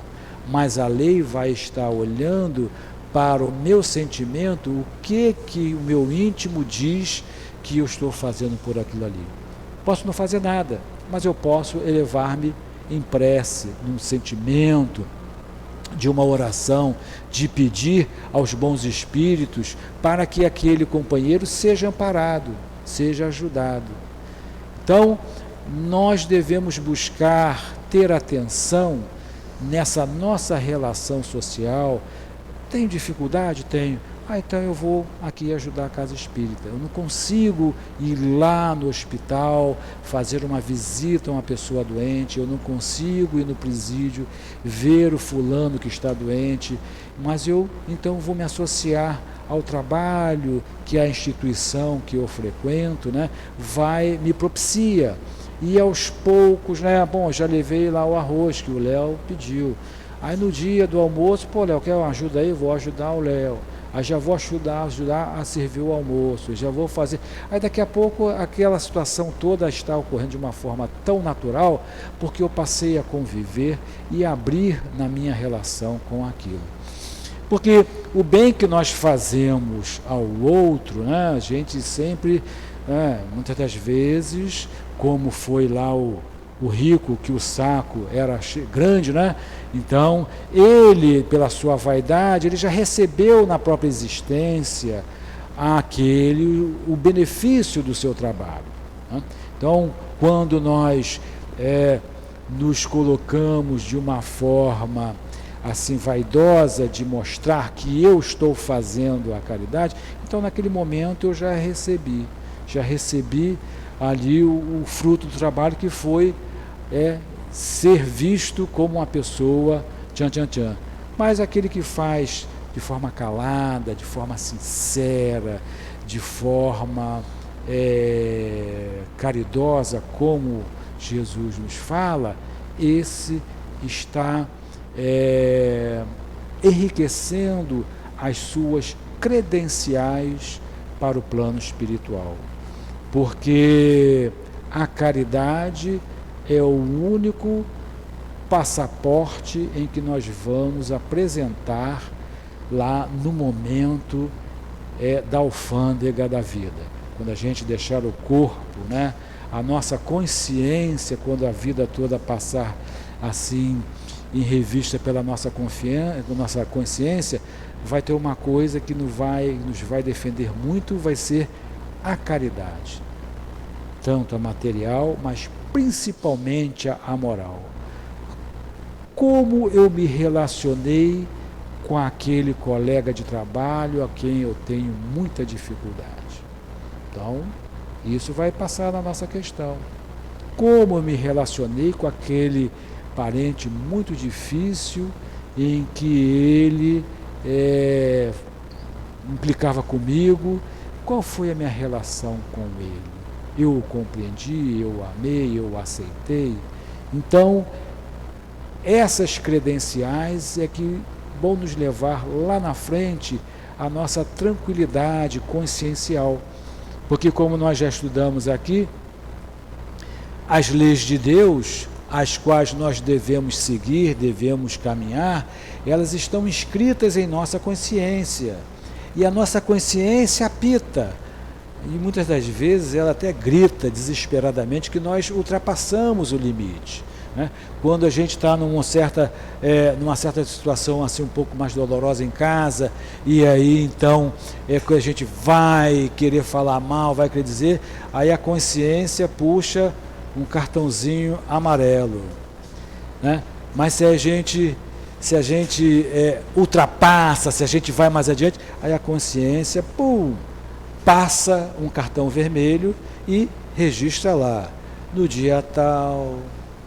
mas a lei vai estar olhando para o meu sentimento, o que o meu íntimo diz que eu estou fazendo por aquilo ali. Posso não fazer nada, mas eu posso elevar-me em prece, num sentimento de uma oração, de pedir aos bons espíritos para que aquele companheiro seja amparado, seja ajudado. Então, nós devemos buscar ter atenção nessa nossa relação social. Tenho dificuldade? Tenho. Então eu vou aqui ajudar a casa espírita. Eu não consigo ir lá no hospital, fazer uma visita a uma pessoa doente, eu não consigo ir no presídio, ver o fulano que está doente, mas eu então vou me associar ao trabalho que a instituição que eu frequento, né, me propicia. E aos poucos, né, já levei lá o arroz que o Léo pediu. Aí no dia do almoço, Léo, quer uma ajuda aí? Vou ajudar o Léo. Aí já vou ajudar a servir o almoço, já vou fazer. Aí daqui a pouco aquela situação toda está ocorrendo de uma forma tão natural, porque eu passei a conviver e abrir na minha relação com aquilo. Porque o bem que nós fazemos ao outro, né, a gente sempre, muitas das vezes, como foi lá o rico, que o saco era grande, né? Então, ele, pela sua vaidade, ele já recebeu na própria existência o benefício do seu trabalho, né? Então, quando nós nos colocamos de uma forma assim vaidosa de mostrar que eu estou fazendo a caridade, então naquele momento eu já recebi ali o fruto do trabalho, que foi ser visto como uma pessoa tchan. Mas aquele que faz de forma calada, de forma sincera, de forma caridosa, como Jesus nos fala, esse está enriquecendo as suas credenciais para o plano espiritual. Porque a caridade é o único passaporte em que nós vamos apresentar lá no momento da alfândega da vida. Quando a gente deixar o corpo, né, a nossa consciência, quando a vida toda passar assim em revista pela nossa consciência, vai ter uma coisa que nos vai defender muito, vai ser a caridade. Tanto a material, mas principalmente a moral. Como eu me relacionei com aquele colega de trabalho a quem eu tenho muita dificuldade. Então, isso vai passar na nossa questão. Como eu me relacionei com aquele parente muito difícil, em que ele implicava comigo, qual foi a minha relação com ele? Eu o compreendi, eu o amei, eu o aceitei. Então, essas credenciais é que bom nos levar lá na frente à nossa tranquilidade consciencial. Porque como nós já estudamos aqui, as leis de Deus, as quais nós devemos seguir, devemos caminhar, elas estão inscritas em nossa consciência. E a nossa consciência apita. E muitas das vezes ela até grita desesperadamente que nós ultrapassamos o limite. Né? Quando a gente está numa certa situação assim um pouco mais dolorosa em casa, e aí então que a gente vai querer falar mal, vai querer dizer, aí a consciência puxa um cartãozinho amarelo. Né? Mas se a gente ultrapassa, se a gente vai mais adiante, aí a consciência passa um cartão vermelho e registra lá, no dia tal,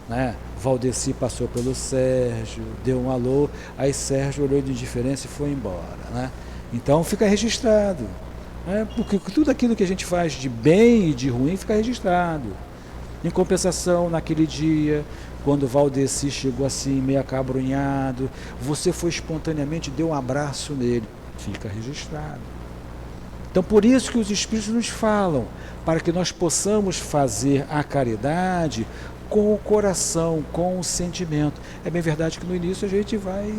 né? Valdeci passou pelo Sérgio, deu um alô, aí Sérgio olhou de indiferença e foi embora. Né? Então fica registrado, né? Porque tudo aquilo que a gente faz de bem e de ruim fica registrado. Em compensação, naquele dia, quando Valdeci chegou assim, meio acabrunhado, você foi espontaneamente, deu um abraço nele, fica registrado. Então, por isso que os Espíritos nos falam, para que nós possamos fazer a caridade com o coração, com o sentimento. É bem verdade que no início a gente vai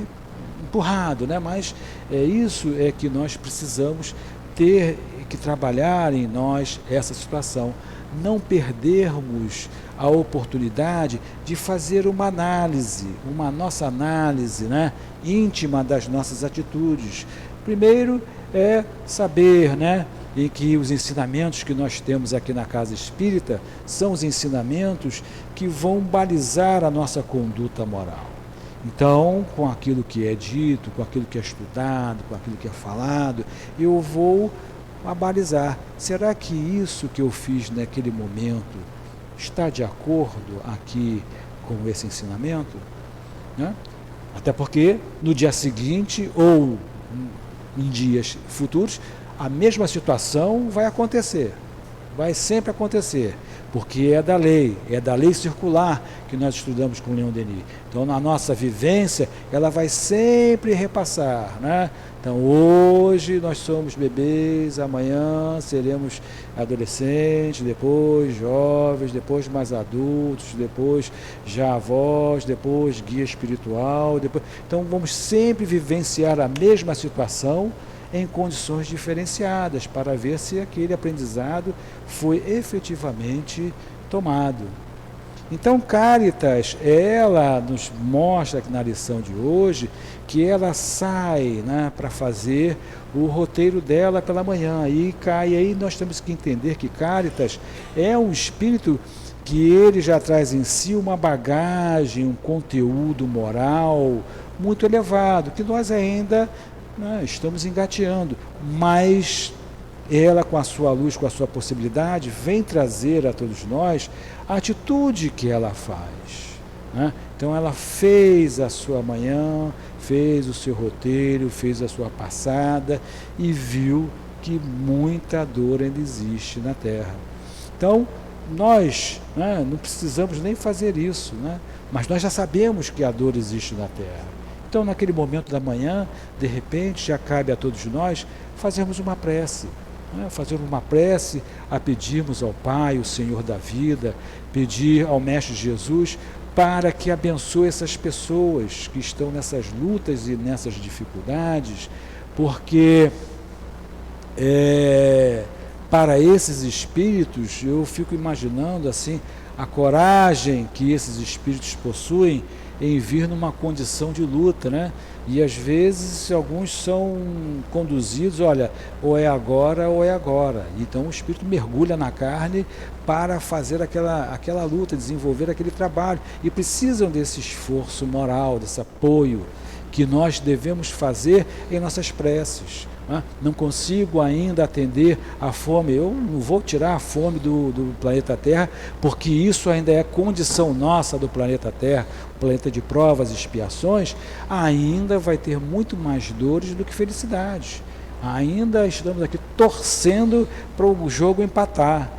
empurrado, né? Mas isso é que nós precisamos ter que trabalhar em nós essa situação. Não perdermos a oportunidade de fazer uma nossa análise, né, íntima das nossas atitudes. Primeiro é saber, né, em que os ensinamentos que nós temos aqui na Casa Espírita são os ensinamentos que vão balizar a nossa conduta moral. Então, com aquilo que é dito, com aquilo que é estudado, com aquilo que é falado, eu vou balizar. Será que isso que eu fiz naquele momento está de acordo aqui com esse ensinamento? Né? Até porque no dia seguinte ou em dias futuros, a mesma situação vai acontecer, vai sempre acontecer, porque é da lei circular que nós estudamos com Leon Denis. Então, na nossa vivência, ela vai sempre repassar, né? Então, hoje nós somos bebês, amanhã seremos adolescentes, depois jovens, depois mais adultos, depois já avós, depois guia espiritual. Então, vamos sempre vivenciar a mesma situação em condições diferenciadas para ver se aquele aprendizado foi efetivamente tomado. Então, Cáritas, ela nos mostra aqui na lição de hoje que ela sai, né, para fazer o roteiro dela pela manhã. E aí nós temos que entender que Cáritas é um espírito que ele já traz em si uma bagagem, um conteúdo moral muito elevado, que nós ainda estamos engateando, mas ela, com a sua luz, com a sua possibilidade, vem trazer a todos nós a atitude que ela faz. Né? Então ela fez a sua manhã, fez o seu roteiro, fez a sua passada e viu que muita dor ainda existe na Terra. Então nós não precisamos nem fazer isso, mas nós já sabemos que a dor existe na Terra. Então, naquele momento da manhã, de repente, já cabe a todos nós fazermos uma prece. Fazermos uma prece a pedirmos ao Pai, o Senhor da vida, pedir ao Mestre Jesus para que abençoe essas pessoas que estão nessas lutas e nessas dificuldades, porque para esses espíritos, eu fico imaginando assim, a coragem que esses espíritos possuem em vir numa condição de luta, né? E às vezes alguns são conduzidos, olha, ou é agora ou é agora. Então o espírito mergulha na carne para fazer aquela luta, desenvolver aquele trabalho. E precisam desse esforço moral, desse apoio que nós devemos fazer em nossas preces. Não consigo ainda atender a fome, eu não vou tirar a fome do planeta Terra, porque isso ainda é condição nossa do planeta Terra, o planeta de provas e expiações, ainda vai ter muito mais dores do que felicidades. Ainda estamos aqui torcendo para o jogo empatar.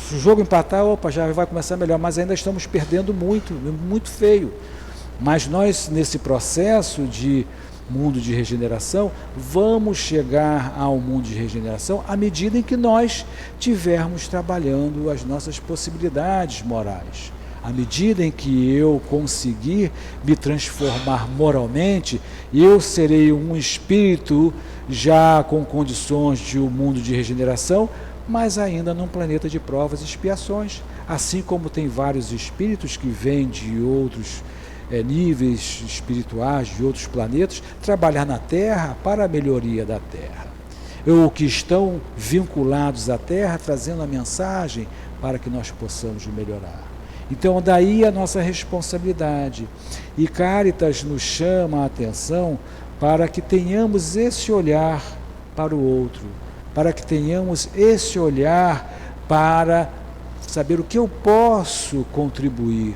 Se o jogo empatar, já vai começar melhor, mas ainda estamos perdendo muito, muito feio. Mas nós, nesse processo de mundo de regeneração, vamos chegar ao mundo de regeneração à medida em que nós tivermos trabalhando as nossas possibilidades morais. À medida em que eu conseguir me transformar moralmente, eu serei um espírito já com condições de um mundo de regeneração, mas ainda num planeta de provas e expiações. Assim como tem vários espíritos que vêm de outros níveis espirituais, de outros planetas, trabalhar na Terra para a melhoria da Terra. Ou que estão vinculados à Terra, trazendo a mensagem para que nós possamos melhorar. Então, daí a nossa responsabilidade. E Cáritas nos chama a atenção para que tenhamos esse olhar para o outro, para que tenhamos esse olhar para saber o que eu posso contribuir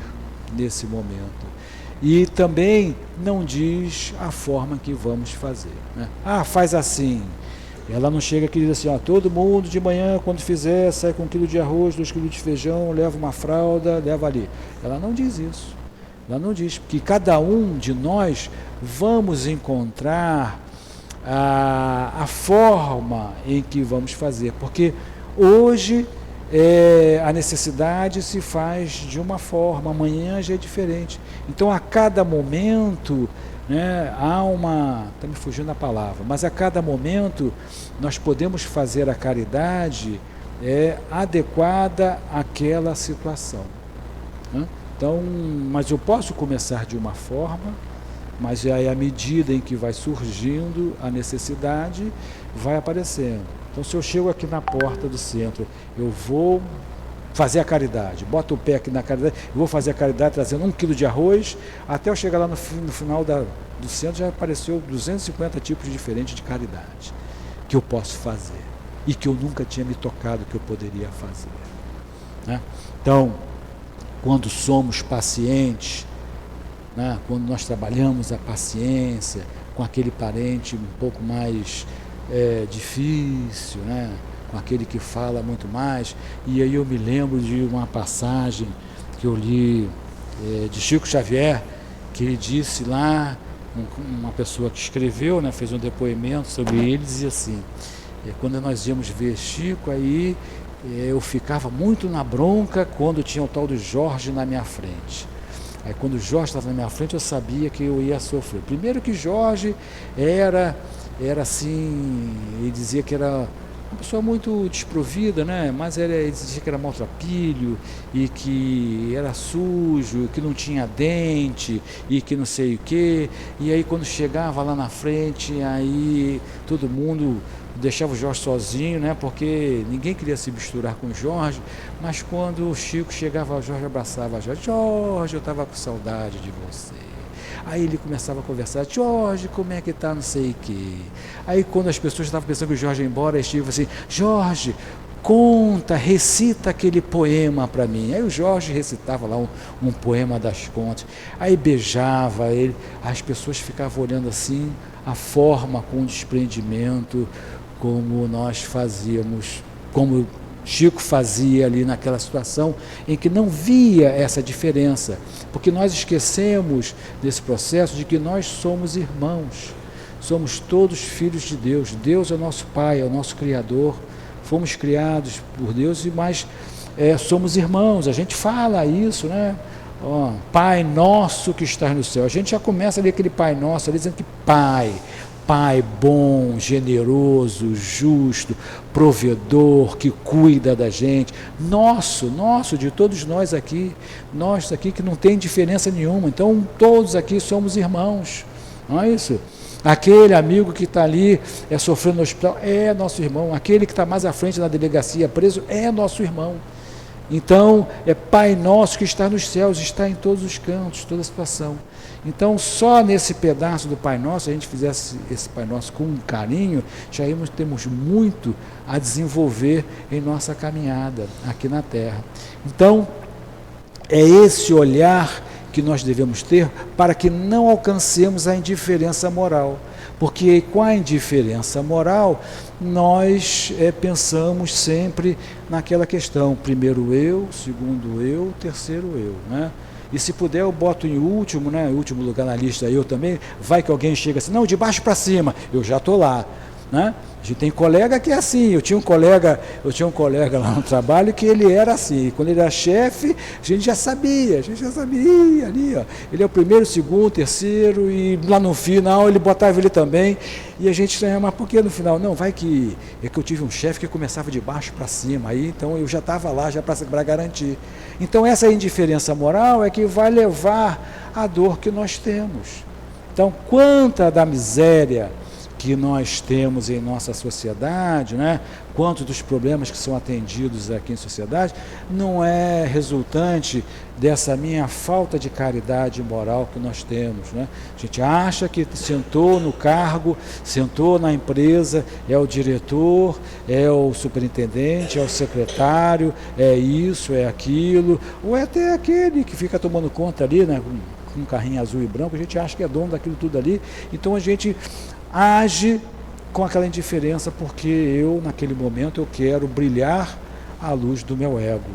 nesse momento. E também não diz a forma que vamos fazer, né? Faz assim. Ela não chega aqui e diz assim, todo mundo de manhã, quando fizer, sai com 1 quilo de arroz, 2 quilos de feijão, leva uma fralda, leva ali. Ela não diz isso. Ela não diz, porque cada um de nós vamos encontrar a forma em que vamos fazer. Porque hoje a necessidade se faz de uma forma, amanhã já é diferente. Então, a cada momento, há uma... Está me fugindo a palavra, mas a cada momento nós podemos fazer a caridade adequada àquela situação. Então, mas eu posso começar de uma forma, mas aí à medida em que vai surgindo a necessidade, vai aparecendo. Então, se eu chego aqui na porta do centro, eu vou fazer a caridade, boto o pé aqui na caridade, eu vou fazer a caridade trazendo 1 quilo de arroz, até eu chegar lá no final do centro já apareceu 250 tipos diferentes de caridade que eu posso fazer e que eu nunca tinha me tocado que eu poderia fazer, né? Então, quando somos pacientes, né? Quando nós trabalhamos a paciência com aquele parente um pouco mais difícil, né? Com aquele que fala muito mais, e aí eu me lembro de uma passagem que eu li de Chico Xavier, que ele disse lá, uma pessoa que escreveu, né, fez um depoimento sobre ele, dizia assim, quando nós íamos ver Chico, aí eu ficava muito na bronca quando tinha o tal do Jorge na minha frente. Aí quando o Jorge estava na minha frente, eu sabia que eu ia sofrer. Primeiro que Jorge era assim, ele dizia que era uma pessoa muito desprovida, né? Mas ele dizia que era maltrapilho e que era sujo, que não tinha dente e que não sei o quê. E aí quando chegava lá na frente, aí todo mundo deixava o Jorge sozinho, né? Porque ninguém queria se misturar com o Jorge. Mas quando o Chico chegava, o Jorge abraçava a Jorge. Jorge, eu estava com saudade de você. Aí ele começava a conversar, Jorge, como é que tá, não sei o quê. Aí quando as pessoas estavam pensando que o Jorge ia embora, eles tinham assim, Jorge, conta, recita aquele poema para mim. Aí o Jorge recitava lá um poema das contas, aí beijava ele, as pessoas ficavam olhando assim, a forma com desprendimento, como nós fazíamos, como Chico fazia ali naquela situação em que não via essa diferença, porque nós esquecemos desse processo de que nós somos irmãos, somos todos filhos de Deus. Deus é o nosso Pai, é o nosso Criador, fomos criados por Deus, mas somos irmãos. A gente fala isso, né? Pai nosso que estás no céu. A gente já começa a ler aquele Pai nosso ali dizendo que Pai bom, generoso, justo, provedor, que cuida da gente, nosso, de todos nós aqui que não tem diferença nenhuma, então todos aqui somos irmãos, não é isso? Aquele amigo que está ali sofrendo no hospital é nosso irmão, aquele que está mais à frente na delegacia preso é nosso irmão. Então, Pai nosso que está nos céus, está em todos os cantos, toda a situação. Então, só nesse pedaço do Pai Nosso, se a gente fizesse esse Pai Nosso com carinho, já temos muito a desenvolver em nossa caminhada aqui na Terra. Então, é esse olhar que nós devemos ter para que não alcancemos a indiferença moral. Porque com a indiferença moral, nós pensamos sempre naquela questão, primeiro eu, segundo eu, terceiro eu, né? E se puder eu boto em último, né, em último lugar na lista eu também, vai que alguém chega assim, não, de baixo para cima, eu já estou lá, né? A gente tem colega que é assim, eu tinha um colega lá no trabalho que ele era assim, quando ele era chefe, a gente já sabia ali, ó, ele é o primeiro, segundo, terceiro, e lá no final ele botava ele também, e a gente estranhava, mas por que no final? Não, vai que é que eu tive um chefe que começava de baixo para cima, aí então eu já estava lá já para garantir. Então essa indiferença moral é que vai levar à dor que nós temos. Então, quanta da miséria que nós temos em nossa sociedade, né? Quantos dos problemas que são atendidos aqui em sociedade, não é resultante dessa minha falta de caridade moral que nós temos, né? A gente acha que sentou no cargo, sentou na empresa, é o diretor, é o superintendente, é o secretário, é isso, é aquilo, ou é até aquele que fica tomando conta ali, né? Com um carrinho azul e branco, a gente acha que é dono daquilo tudo ali, então a gente age com aquela indiferença porque eu, naquele momento, eu quero brilhar à luz do meu ego,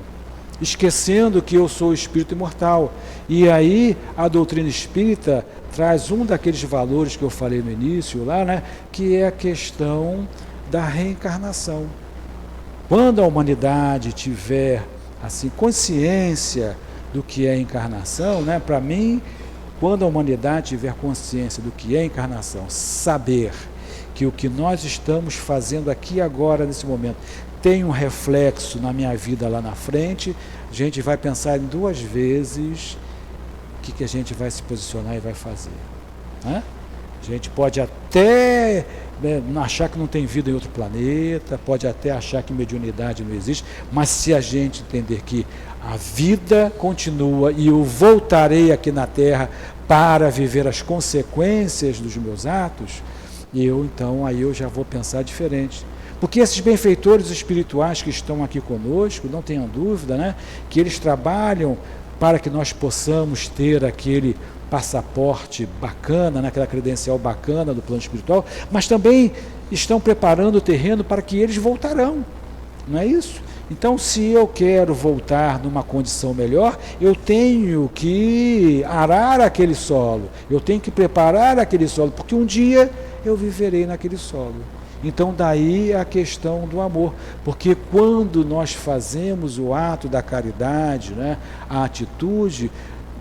esquecendo que eu sou espírito imortal. E aí a doutrina espírita traz um daqueles valores que eu falei no início lá, né, que é a questão da reencarnação. Quando a humanidade tiver assim consciência do que é encarnação, né, para mim, quando a humanidade tiver consciência do que é encarnação, saber que o que nós estamos fazendo aqui agora, nesse momento, tem um reflexo na minha vida lá na frente, a gente vai pensar em 2 vezes o que a gente vai se posicionar e vai fazer, né? A gente pode até achar que não tem vida em outro planeta, pode até achar que mediunidade não existe, mas se a gente entender que a vida continua e eu voltarei aqui na Terra para viver as consequências dos meus atos, então aí eu já vou pensar diferente. Porque esses benfeitores espirituais que estão aqui conosco, não tenham dúvida, né, que eles trabalham para que nós possamos ter aquele passaporte bacana, né, aquela credencial bacana do plano espiritual, mas também estão preparando o terreno para que eles voltarão, não é isso? Então, se eu quero voltar numa condição melhor, eu tenho que arar aquele solo, eu tenho que preparar aquele solo, porque um dia eu viverei naquele solo. Então, daí a questão do amor, porque quando nós fazemos o ato da caridade, né, a atitude,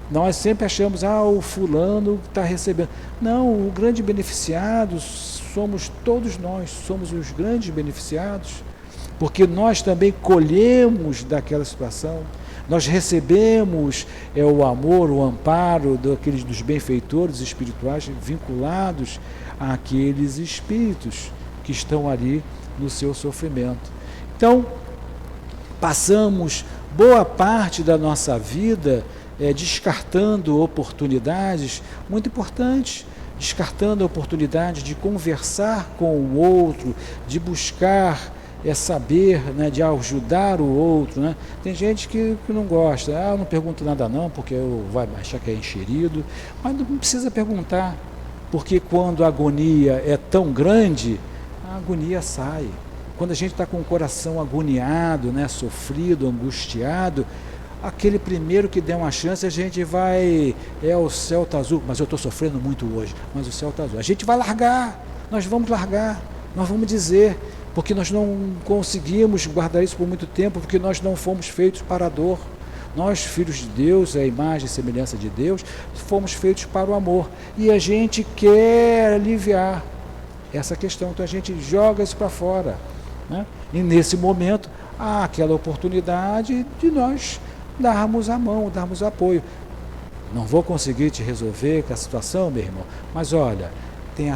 nós sempre achamos, o fulano está recebendo. Não, o grande beneficiado somos todos nós, somos os grandes beneficiados, porque nós também colhemos daquela situação, nós recebemos o amor, o amparo dos benfeitores espirituais vinculados àqueles espíritos que estão ali no seu sofrimento. Então, passamos boa parte da nossa vida descartando oportunidades muito importantes, descartando a oportunidade de conversar com o outro, de buscar saber, né, de ajudar o outro, né? Tem gente que não gosta, eu não pergunto nada não, porque vai achar que é enxerido, mas não precisa perguntar, porque quando a agonia é tão grande, a agonia sai. Quando a gente está com o coração agoniado, né, sofrido, angustiado, aquele primeiro que der uma chance, a gente vai, o céu está azul, mas eu estou sofrendo muito hoje, mas o céu está azul. A gente vai largar, nós vamos largar, nós vamos dizer, porque nós não conseguimos guardar isso por muito tempo, porque nós não fomos feitos para a dor. Nós, filhos de Deus, a imagem e semelhança de Deus, fomos feitos para o amor. E a gente quer aliviar essa questão, então a gente joga isso para fora, né? E nesse momento, há aquela oportunidade de nós darmos a mão, darmos apoio. Não vou conseguir te resolver com a situação, meu irmão, mas olha, tem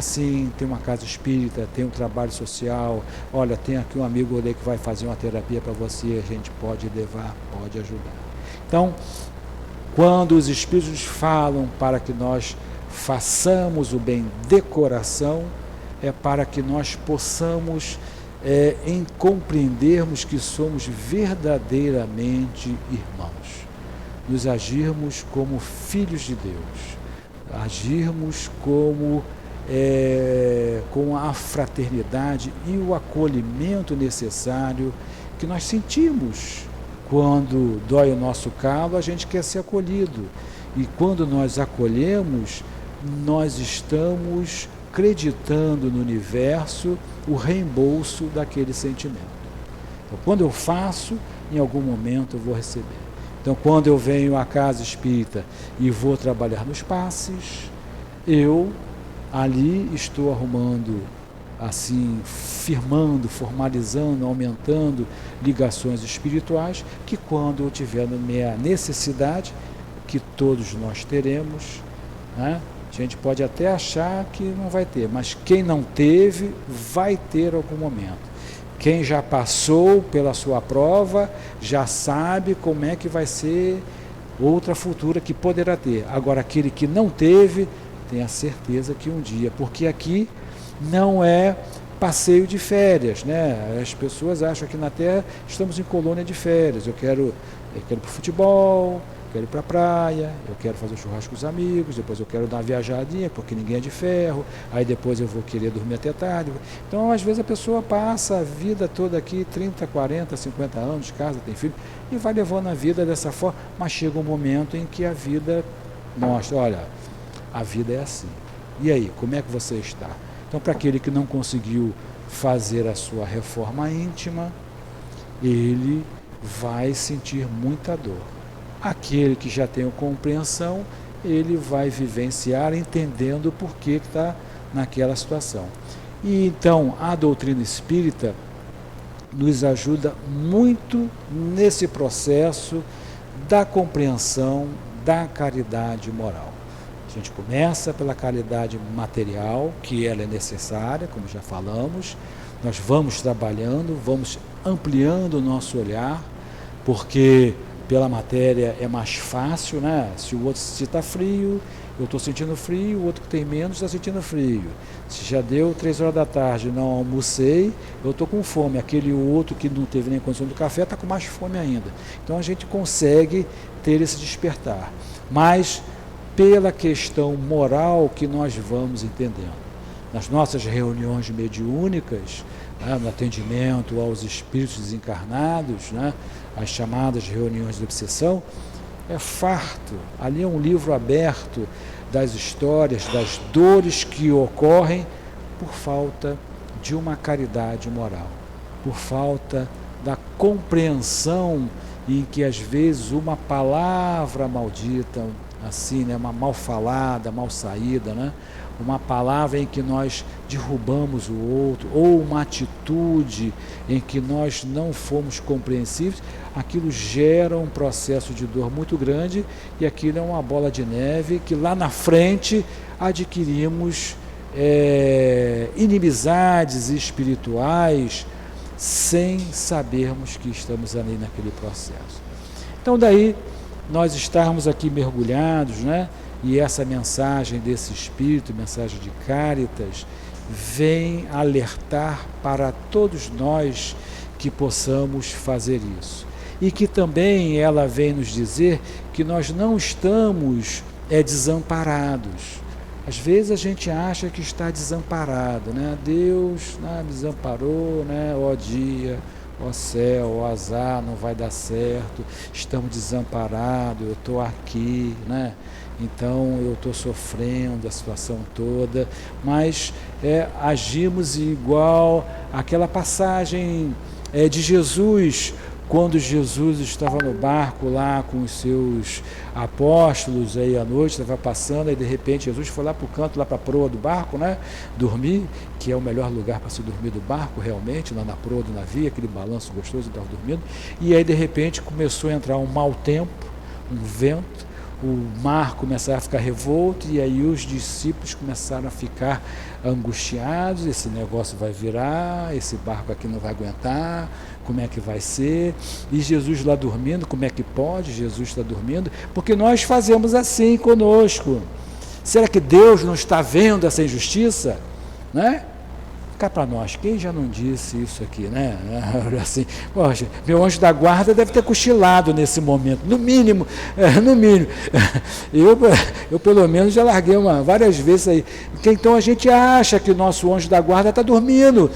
uma casa espírita, tem um trabalho social, olha, tem aqui um amigo ali que vai fazer uma terapia para você, a gente pode levar, pode ajudar. Então, quando os espíritos falam para que nós façamos o bem de coração, é para que nós possamos compreendermos que somos verdadeiramente irmãos, nos agirmos como filhos de Deus, agirmos com a fraternidade e o acolhimento necessário que nós sentimos quando dói o nosso calo, a gente quer ser acolhido. E quando nós acolhemos, nós estamos acreditando no universo o reembolso daquele sentimento. Então, quando eu faço, em algum momento eu vou receber. Então, quando eu venho à casa espírita e vou trabalhar nos passes, eu ali estou arrumando, assim, firmando, formalizando, aumentando ligações espirituais, que quando eu tiver na minha necessidade, que todos nós teremos, né? A gente pode até achar que não vai ter, mas quem não teve, vai ter algum momento. Quem já passou pela sua prova, já sabe como é que vai ser outra futura que poderá ter. Agora, aquele que não teve, tenha certeza que um dia, porque aqui não é passeio de férias, né? As pessoas acham que na Terra estamos em colônia de férias. Eu quero ir para o futebol, quero ir para a praia, eu quero fazer um churrasco com os amigos, depois eu quero dar uma viajadinha, porque ninguém é de ferro, aí depois eu vou querer dormir até tarde. Então, às vezes, a pessoa passa a vida toda aqui, 30, 40, 50 anos, casa, tem filho, e vai levando a vida dessa forma, mas chega um momento em que a vida mostra, olha, a vida é assim. E aí, como é que você está? Então, para aquele que não conseguiu fazer a sua reforma íntima, ele vai sentir muita dor. Aquele que já tem a compreensão, ele vai vivenciar entendendo por que está naquela situação. E então a doutrina espírita nos ajuda muito nesse processo da compreensão da caridade moral. A gente começa pela caridade material, que ela é necessária, como já falamos. Nós vamos trabalhando, vamos ampliando o nosso olhar, porque pela matéria é mais fácil, né? Se o outro está frio, eu estou sentindo frio, o outro que tem menos está sentindo frio. Se já deu 3 horas da tarde, não almocei, eu estou com fome. Aquele outro que não teve nem condição do café está com mais fome ainda. Então a gente consegue ter esse despertar. Mas pela questão moral que nós vamos entendendo. Nas nossas reuniões mediúnicas, né, no atendimento aos espíritos desencarnados, né, as chamadas reuniões de obsessão, é farto. Ali é um livro aberto das histórias, das dores que ocorrem por falta de uma caridade moral, por falta da compreensão em que às vezes uma palavra maldita, assim, né, uma mal falada, mal saída, né, uma palavra em que nós derrubamos o outro, ou uma atitude em que nós não fomos compreensíveis, aquilo gera um processo de dor muito grande e aquilo é uma bola de neve que lá na frente adquirimos inimizades espirituais sem sabermos que estamos ali naquele processo. Então daí nós estarmos aqui mergulhados, né? E essa mensagem desse Espírito, mensagem de Cáritas, vem alertar para todos nós que possamos fazer isso. E que também ela vem nos dizer que nós não estamos desamparados. Às vezes a gente acha que está desamparado, né? Deus desamparou, né? Ó dia, ó céu, ó azar, não vai dar certo, estamos desamparados, eu estou aqui, né? Então eu estou sofrendo a situação toda, mas agimos igual àquela passagem de Jesus, quando Jesus estava no barco lá com os seus apóstolos, aí à noite, estava passando, e de repente Jesus foi lá para o canto, lá para a proa do barco, né, dormir, que é o melhor lugar para se dormir do barco, realmente, lá na proa do navio, aquele balanço gostoso, estava dormindo, e aí de repente começou a entrar um mau tempo, um vento, o mar começava a ficar revolto, e aí os discípulos começaram a ficar angustiados, esse negócio vai virar, esse barco aqui não vai aguentar, como é que vai ser? E Jesus lá dormindo, como é que pode? Jesus está dormindo, porque nós fazemos assim conosco. Será que Deus não está vendo essa injustiça? Né? Cá para nós, quem já não disse isso aqui, né? Assim, poxa, meu anjo da guarda deve ter cochilado nesse momento, no mínimo, no mínimo. Eu pelo menos já larguei várias vezes aí. Porque então a gente acha que o nosso anjo da guarda está dormindo,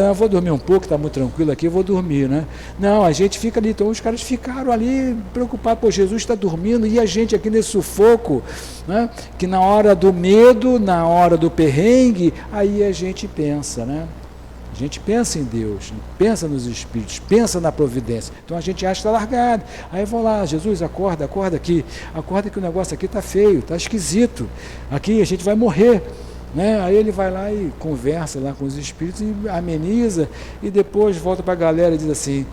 Eu vou dormir um pouco, está muito tranquilo aqui, eu vou dormir, né? Não, a gente fica ali, então os caras ficaram ali preocupados, pô, Jesus está dormindo, e a gente aqui nesse sufoco, né? Que na hora do medo, na hora do perrengue, aí a gente pensa, né? A gente pensa em Deus, pensa nos Espíritos, pensa na providência. Então a gente acha que está largado. Aí vou lá, Jesus, acorda aqui. Acorda que o negócio aqui está feio, está esquisito. Aqui a gente vai morrer. Né? Aí ele vai lá e conversa lá com os Espíritos e ameniza. E depois volta para a galera e diz assim,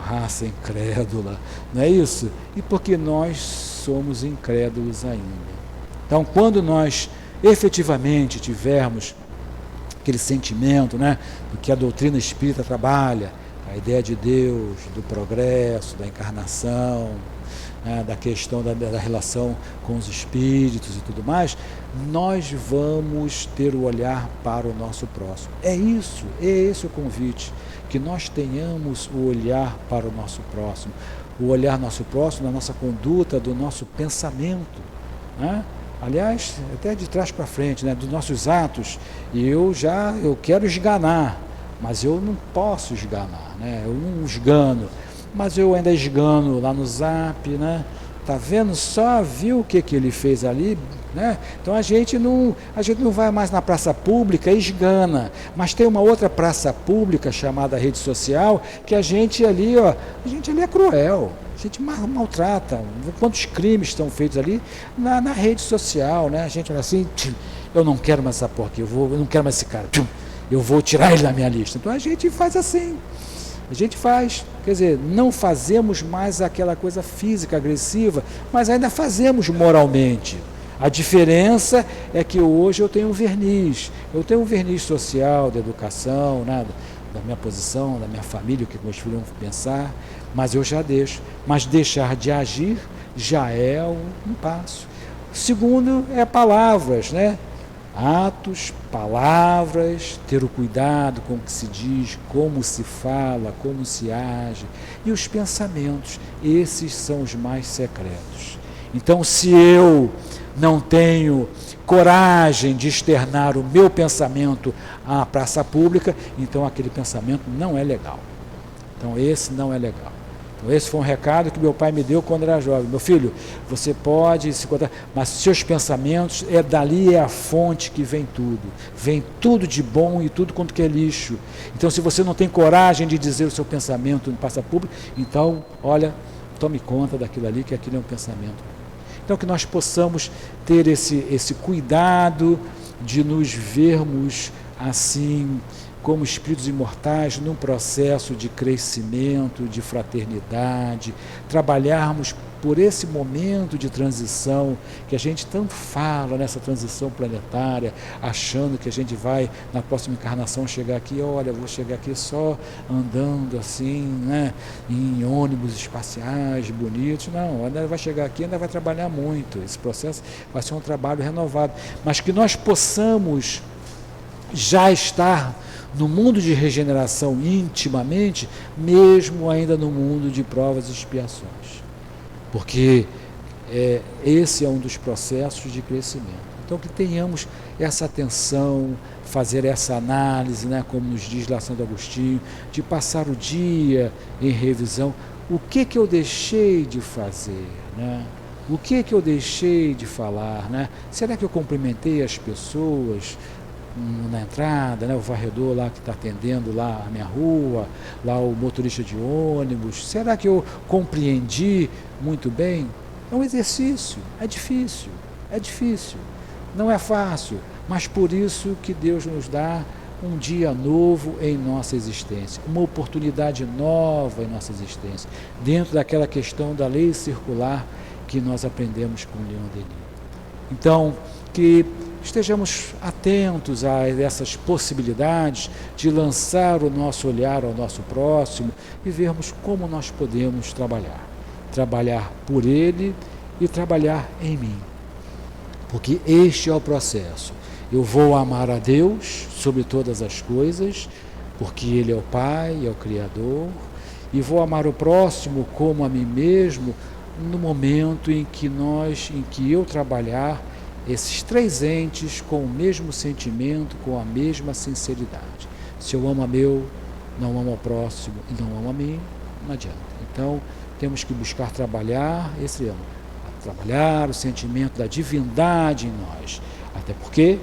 raça incrédula. Não é isso? E porque nós somos incrédulos ainda. Então quando nós efetivamente tivermos aquele sentimento, né, do que a doutrina espírita trabalha, a ideia de Deus, do progresso, da encarnação, né, da questão da relação com os espíritos e tudo mais, nós vamos ter o olhar para o nosso próximo. É esse o convite, que nós tenhamos o olhar para o nosso próximo, o olhar nosso próximo na nossa conduta, do nosso pensamento, né? Aliás, até de trás para frente, né, dos nossos atos, eu quero esganar, mas eu não posso esganar, né, eu não esgano, mas eu ainda esgano lá no Zap, né, tá vendo, só viu o que ele fez ali, né, então a gente não vai mais na praça pública e esgana, mas tem uma outra praça pública chamada rede social, que a gente ali é cruel. A gente maltrata, quantos crimes estão feitos ali na rede social, né? A gente olha assim, eu não quero mais essa porra aqui, eu não quero mais esse cara, eu vou tirar ele da minha lista. Então a gente faz assim, quer dizer, não fazemos mais aquela coisa física, agressiva, mas ainda fazemos moralmente. A diferença é que hoje eu tenho um verniz social, da educação, né? Da minha posição, da minha família, o que meus filhos vão pensar, mas eu já deixo. Mas deixar de agir já é um passo. Segundo é palavras, né? Atos, palavras, ter o cuidado com o que se diz, como se fala, como se age. E os pensamentos, esses são os mais secretos. Então, se eu não tenho coragem de externar o meu pensamento à praça pública, então aquele pensamento não é legal. Então esse não é legal. Então esse foi um recado que meu pai me deu quando era jovem. Meu filho, você pode se contar, mas seus pensamentos, dali é a fonte que vem tudo de bom e tudo quanto que é lixo. Então se você não tem coragem de dizer o seu pensamento na praça pública, então, olha, tome conta daquilo ali, que aquilo é um pensamento. Então que nós possamos ter esse cuidado de nos vermos assim, como espíritos imortais, num processo de crescimento, de fraternidade, trabalharmos por esse momento de transição, que a gente tanto fala nessa transição planetária, achando que a gente vai, na próxima encarnação, chegar aqui, olha, vou chegar aqui só andando assim, né, em ônibus espaciais bonitos. Não, ainda vai chegar aqui, ainda vai trabalhar muito. Esse processo vai ser um trabalho renovado. Mas que nós possamos já estar no mundo de regeneração intimamente, mesmo ainda no mundo de provas e expiações. Porque esse é um dos processos de crescimento. Então que tenhamos essa atenção, fazer essa análise, né, como nos diz lá Santo Agostinho, de passar o dia em revisão. O que eu deixei de fazer, né? O que eu deixei de falar, né? Será que eu cumprimentei as pessoas na entrada, né, o varredor lá que está atendendo lá a minha rua, lá o motorista de ônibus? Será que eu compreendi muito bem? É um exercício, é difícil, não é fácil, mas por isso que Deus nos dá um dia novo em nossa existência, uma oportunidade nova em nossa existência, dentro daquela questão da lei circular que nós aprendemos com Leon Denis. Então, que estejamos atentos a essas possibilidades de lançar o nosso olhar ao nosso próximo e vermos como nós podemos trabalhar por ele e trabalhar em mim. Porque este é o processo. Eu vou amar a Deus sobre todas as coisas, porque Ele é o Pai, é o Criador, e vou amar o próximo como a mim mesmo no momento em que eu trabalhar esses três entes com o mesmo sentimento, com a mesma sinceridade. Se eu amo a meu, não amo ao próximo e não amo a mim, não adianta. Então, temos que buscar trabalhar esse amor, trabalhar o sentimento da divindade em nós, até porque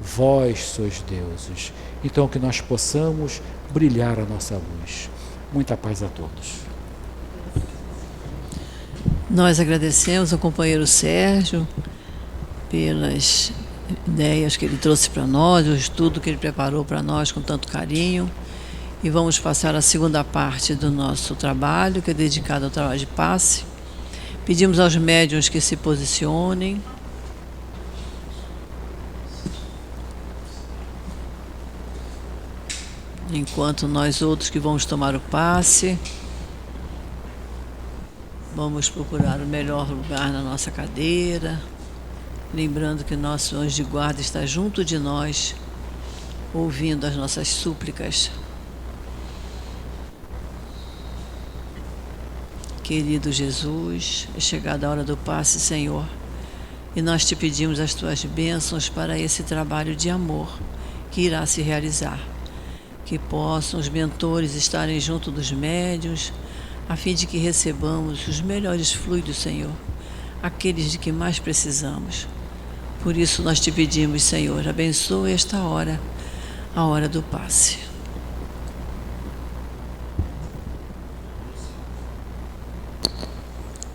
vós sois deuses. Então, que nós possamos brilhar a nossa luz. Muita paz a todos. Nós agradecemos ao companheiro Sérgio pelas ideias que ele trouxe para nós, o estudo que ele preparou para nós com tanto carinho. E vamos passar a segunda parte do nosso trabalho, que é dedicado ao trabalho de passe. Pedimos aos médiuns que se posicionem. Enquanto nós outros que vamos tomar o passe, vamos procurar o melhor lugar na nossa cadeira, lembrando que nosso anjo de guarda está junto de nós, ouvindo as nossas súplicas. Querido Jesus, é chegada a hora do passe, Senhor, e nós te pedimos as tuas bênçãos para esse trabalho de amor que irá se realizar. Que possam os mentores estarem junto dos médiuns, a fim de que recebamos os melhores fluidos, Senhor, aqueles de que mais precisamos. Por isso nós te pedimos, Senhor, abençoe esta hora, a hora do passe.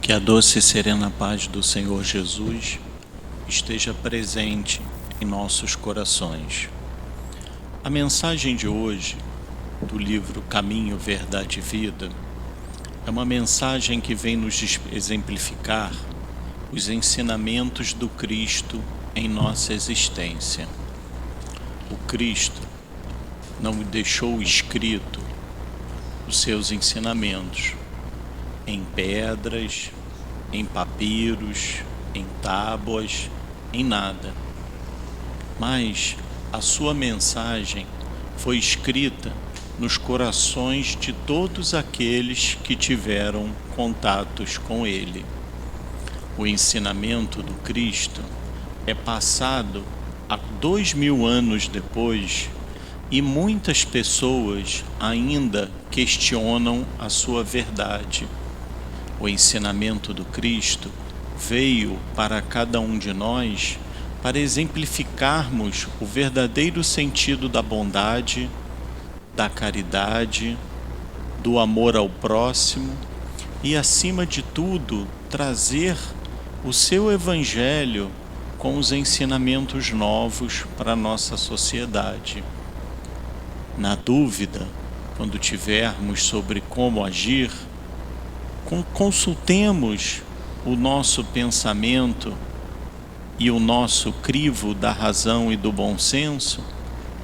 Que a doce e serena paz do Senhor Jesus esteja presente em nossos corações. A mensagem de hoje, do livro Caminho, Verdade e Vida, é uma mensagem que vem nos exemplificar os ensinamentos do Cristo em nossa existência. O Cristo não deixou escrito os seus ensinamentos em pedras, em papiros, em tábuas, em nada. Mas a sua mensagem foi escrita nos corações de todos aqueles que tiveram contatos com ele. O ensinamento do Cristo é passado há 2000 anos depois e muitas pessoas ainda questionam a sua verdade. O ensinamento do Cristo veio para cada um de nós para exemplificarmos o verdadeiro sentido da bondade, da caridade, do amor ao próximo e, acima de tudo, trazer o seu Evangelho com os ensinamentos novos para a nossa sociedade. Na dúvida, quando tivermos sobre como agir, consultemos o nosso pensamento e o nosso crivo da razão e do bom senso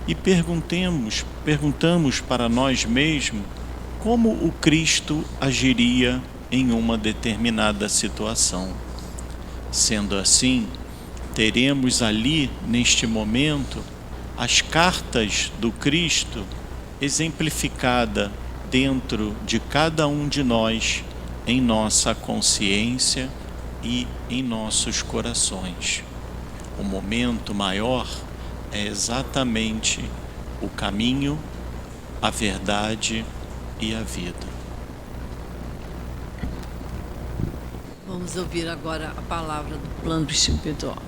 e perguntamos para nós mesmos como o Cristo agiria em uma determinada situação. Sendo assim, teremos ali, neste momento, as cartas do Cristo exemplificada dentro de cada um de nós, em nossa consciência e em nossos corações. O momento maior é exatamente o caminho, a verdade e a vida. Vamos ouvir agora a palavra do plano espiritual.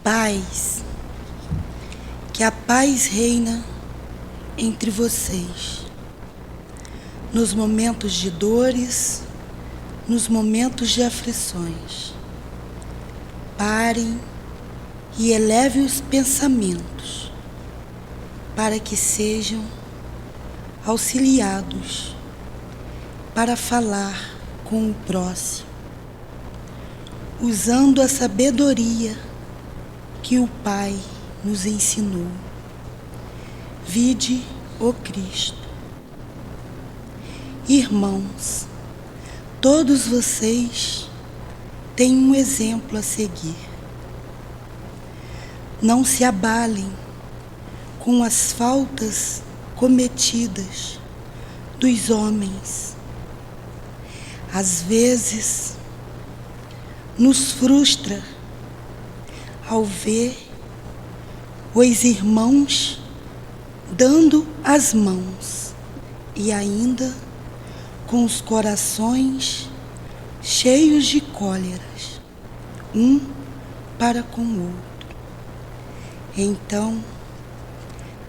Paz. Que a paz reina entre vocês, nos momentos de dores, nos momentos de aflições. Parem e elevem os pensamentos para que sejam auxiliados para falar com o próximo, usando a sabedoria que o Pai nos ensinou. Vide o Cristo. Irmãos, todos vocês têm um exemplo a seguir. Não se abalem com as faltas cometidas dos homens. Às vezes, nos frustra ao ver os irmãos dando as mãos e ainda com os corações cheios de cóleras, um para com o outro. Então,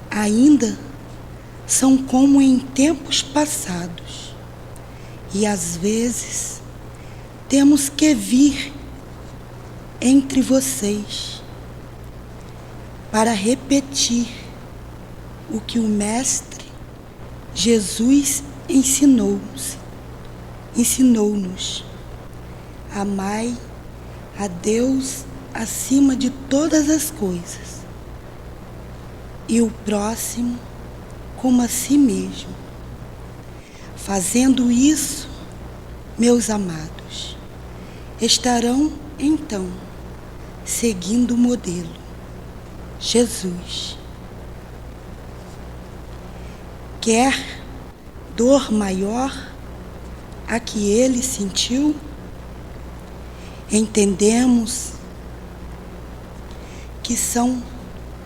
ainda são como em tempos passados, e às vezes temos que vir entre vocês para repetir o que o Mestre Jesus ensinou-nos. Amai a Deus acima de todas as coisas e o próximo como a si mesmo. Fazendo isso, meus amados, estarão então seguindo o modelo Jesus. Quer dor maior a que ele sentiu? Entendemos que são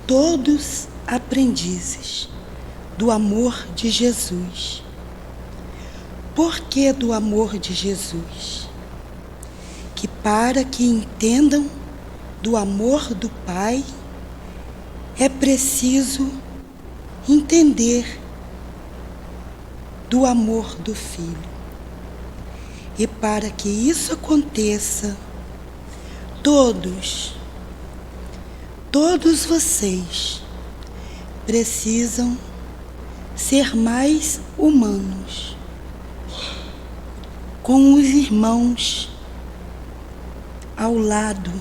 todos aprendizes do amor de Jesus. Por que do amor de Jesus? Que para que entendam do amor do Pai, é preciso entender do amor do Filho. E para que isso aconteça, todos vocês precisam ser mais humanos com os irmãos ao lado.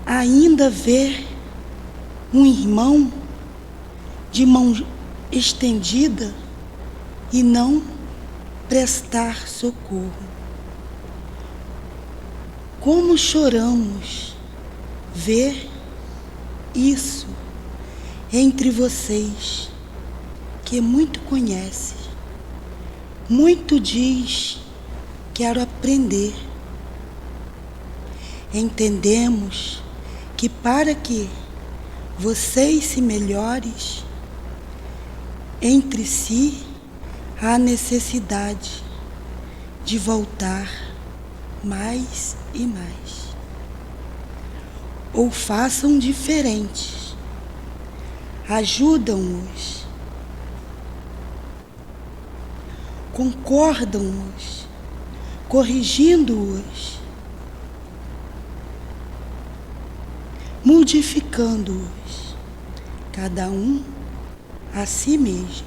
Ainda ver um irmão de mão estendida e não prestar socorro. Como choramos ver isso entre vocês, que muito conhece, muito diz, quero aprender. Entendemos que para que vocês se melhores entre si, há necessidade de voltar mais e mais. Ou façam diferente, ajudam-os, concordam-os, corrigindo-os, modificando-os, cada um a si mesmo,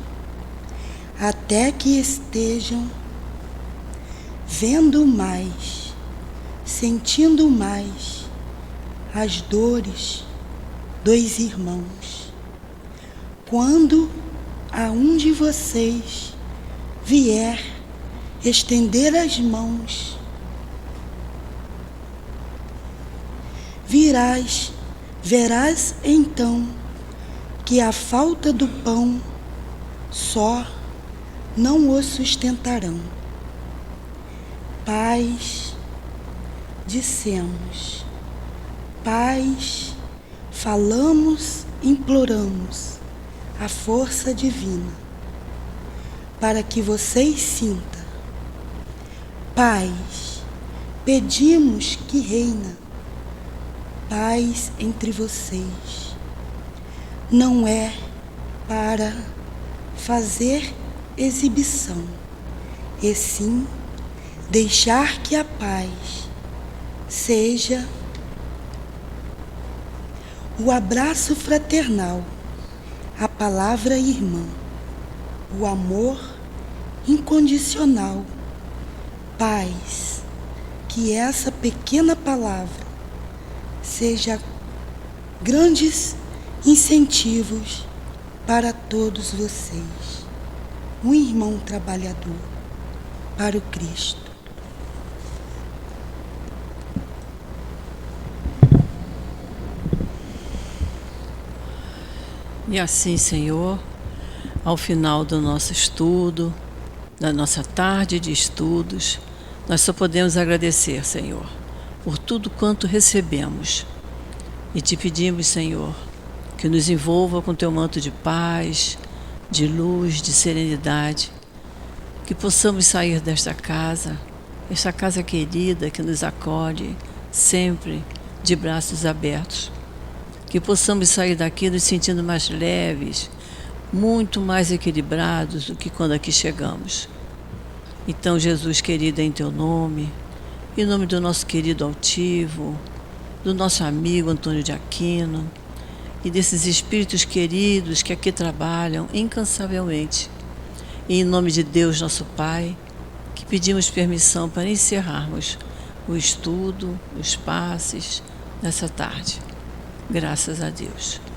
até que estejam vendo mais, sentindo mais as dores dos irmãos. Quando a um de vocês vier estender as mãos, verás então que a falta do pão só não o sustentarão. Paz, dissemos, paz, falamos, imploramos a força divina para que vocês sintam. Paz, pedimos que reina paz entre vocês. Não é para fazer exibição, e sim deixar que a paz seja o abraço fraternal, a palavra irmã, o amor incondicional. Paz, que essa pequena palavra seja grandes incentivos para todos vocês. Um irmão trabalhador para o Cristo. E assim, Senhor, ao final do nosso estudo, da nossa tarde de estudos, nós só podemos agradecer, Senhor, por tudo quanto recebemos. E te pedimos, Senhor, que nos envolva com teu manto de paz, de luz, de serenidade, que possamos sair desta casa, esta casa querida que nos acolhe sempre de braços abertos, que possamos sair daqui nos sentindo mais leves, muito mais equilibrados do que quando aqui chegamos. Então, Jesus querido, em teu nome, em nome do nosso querido altivo, do nosso amigo Antônio de Aquino e desses espíritos queridos que aqui trabalham incansavelmente, e em nome de Deus, nosso Pai, que pedimos permissão para encerrarmos o estudo, os passes nessa tarde. Graças a Deus.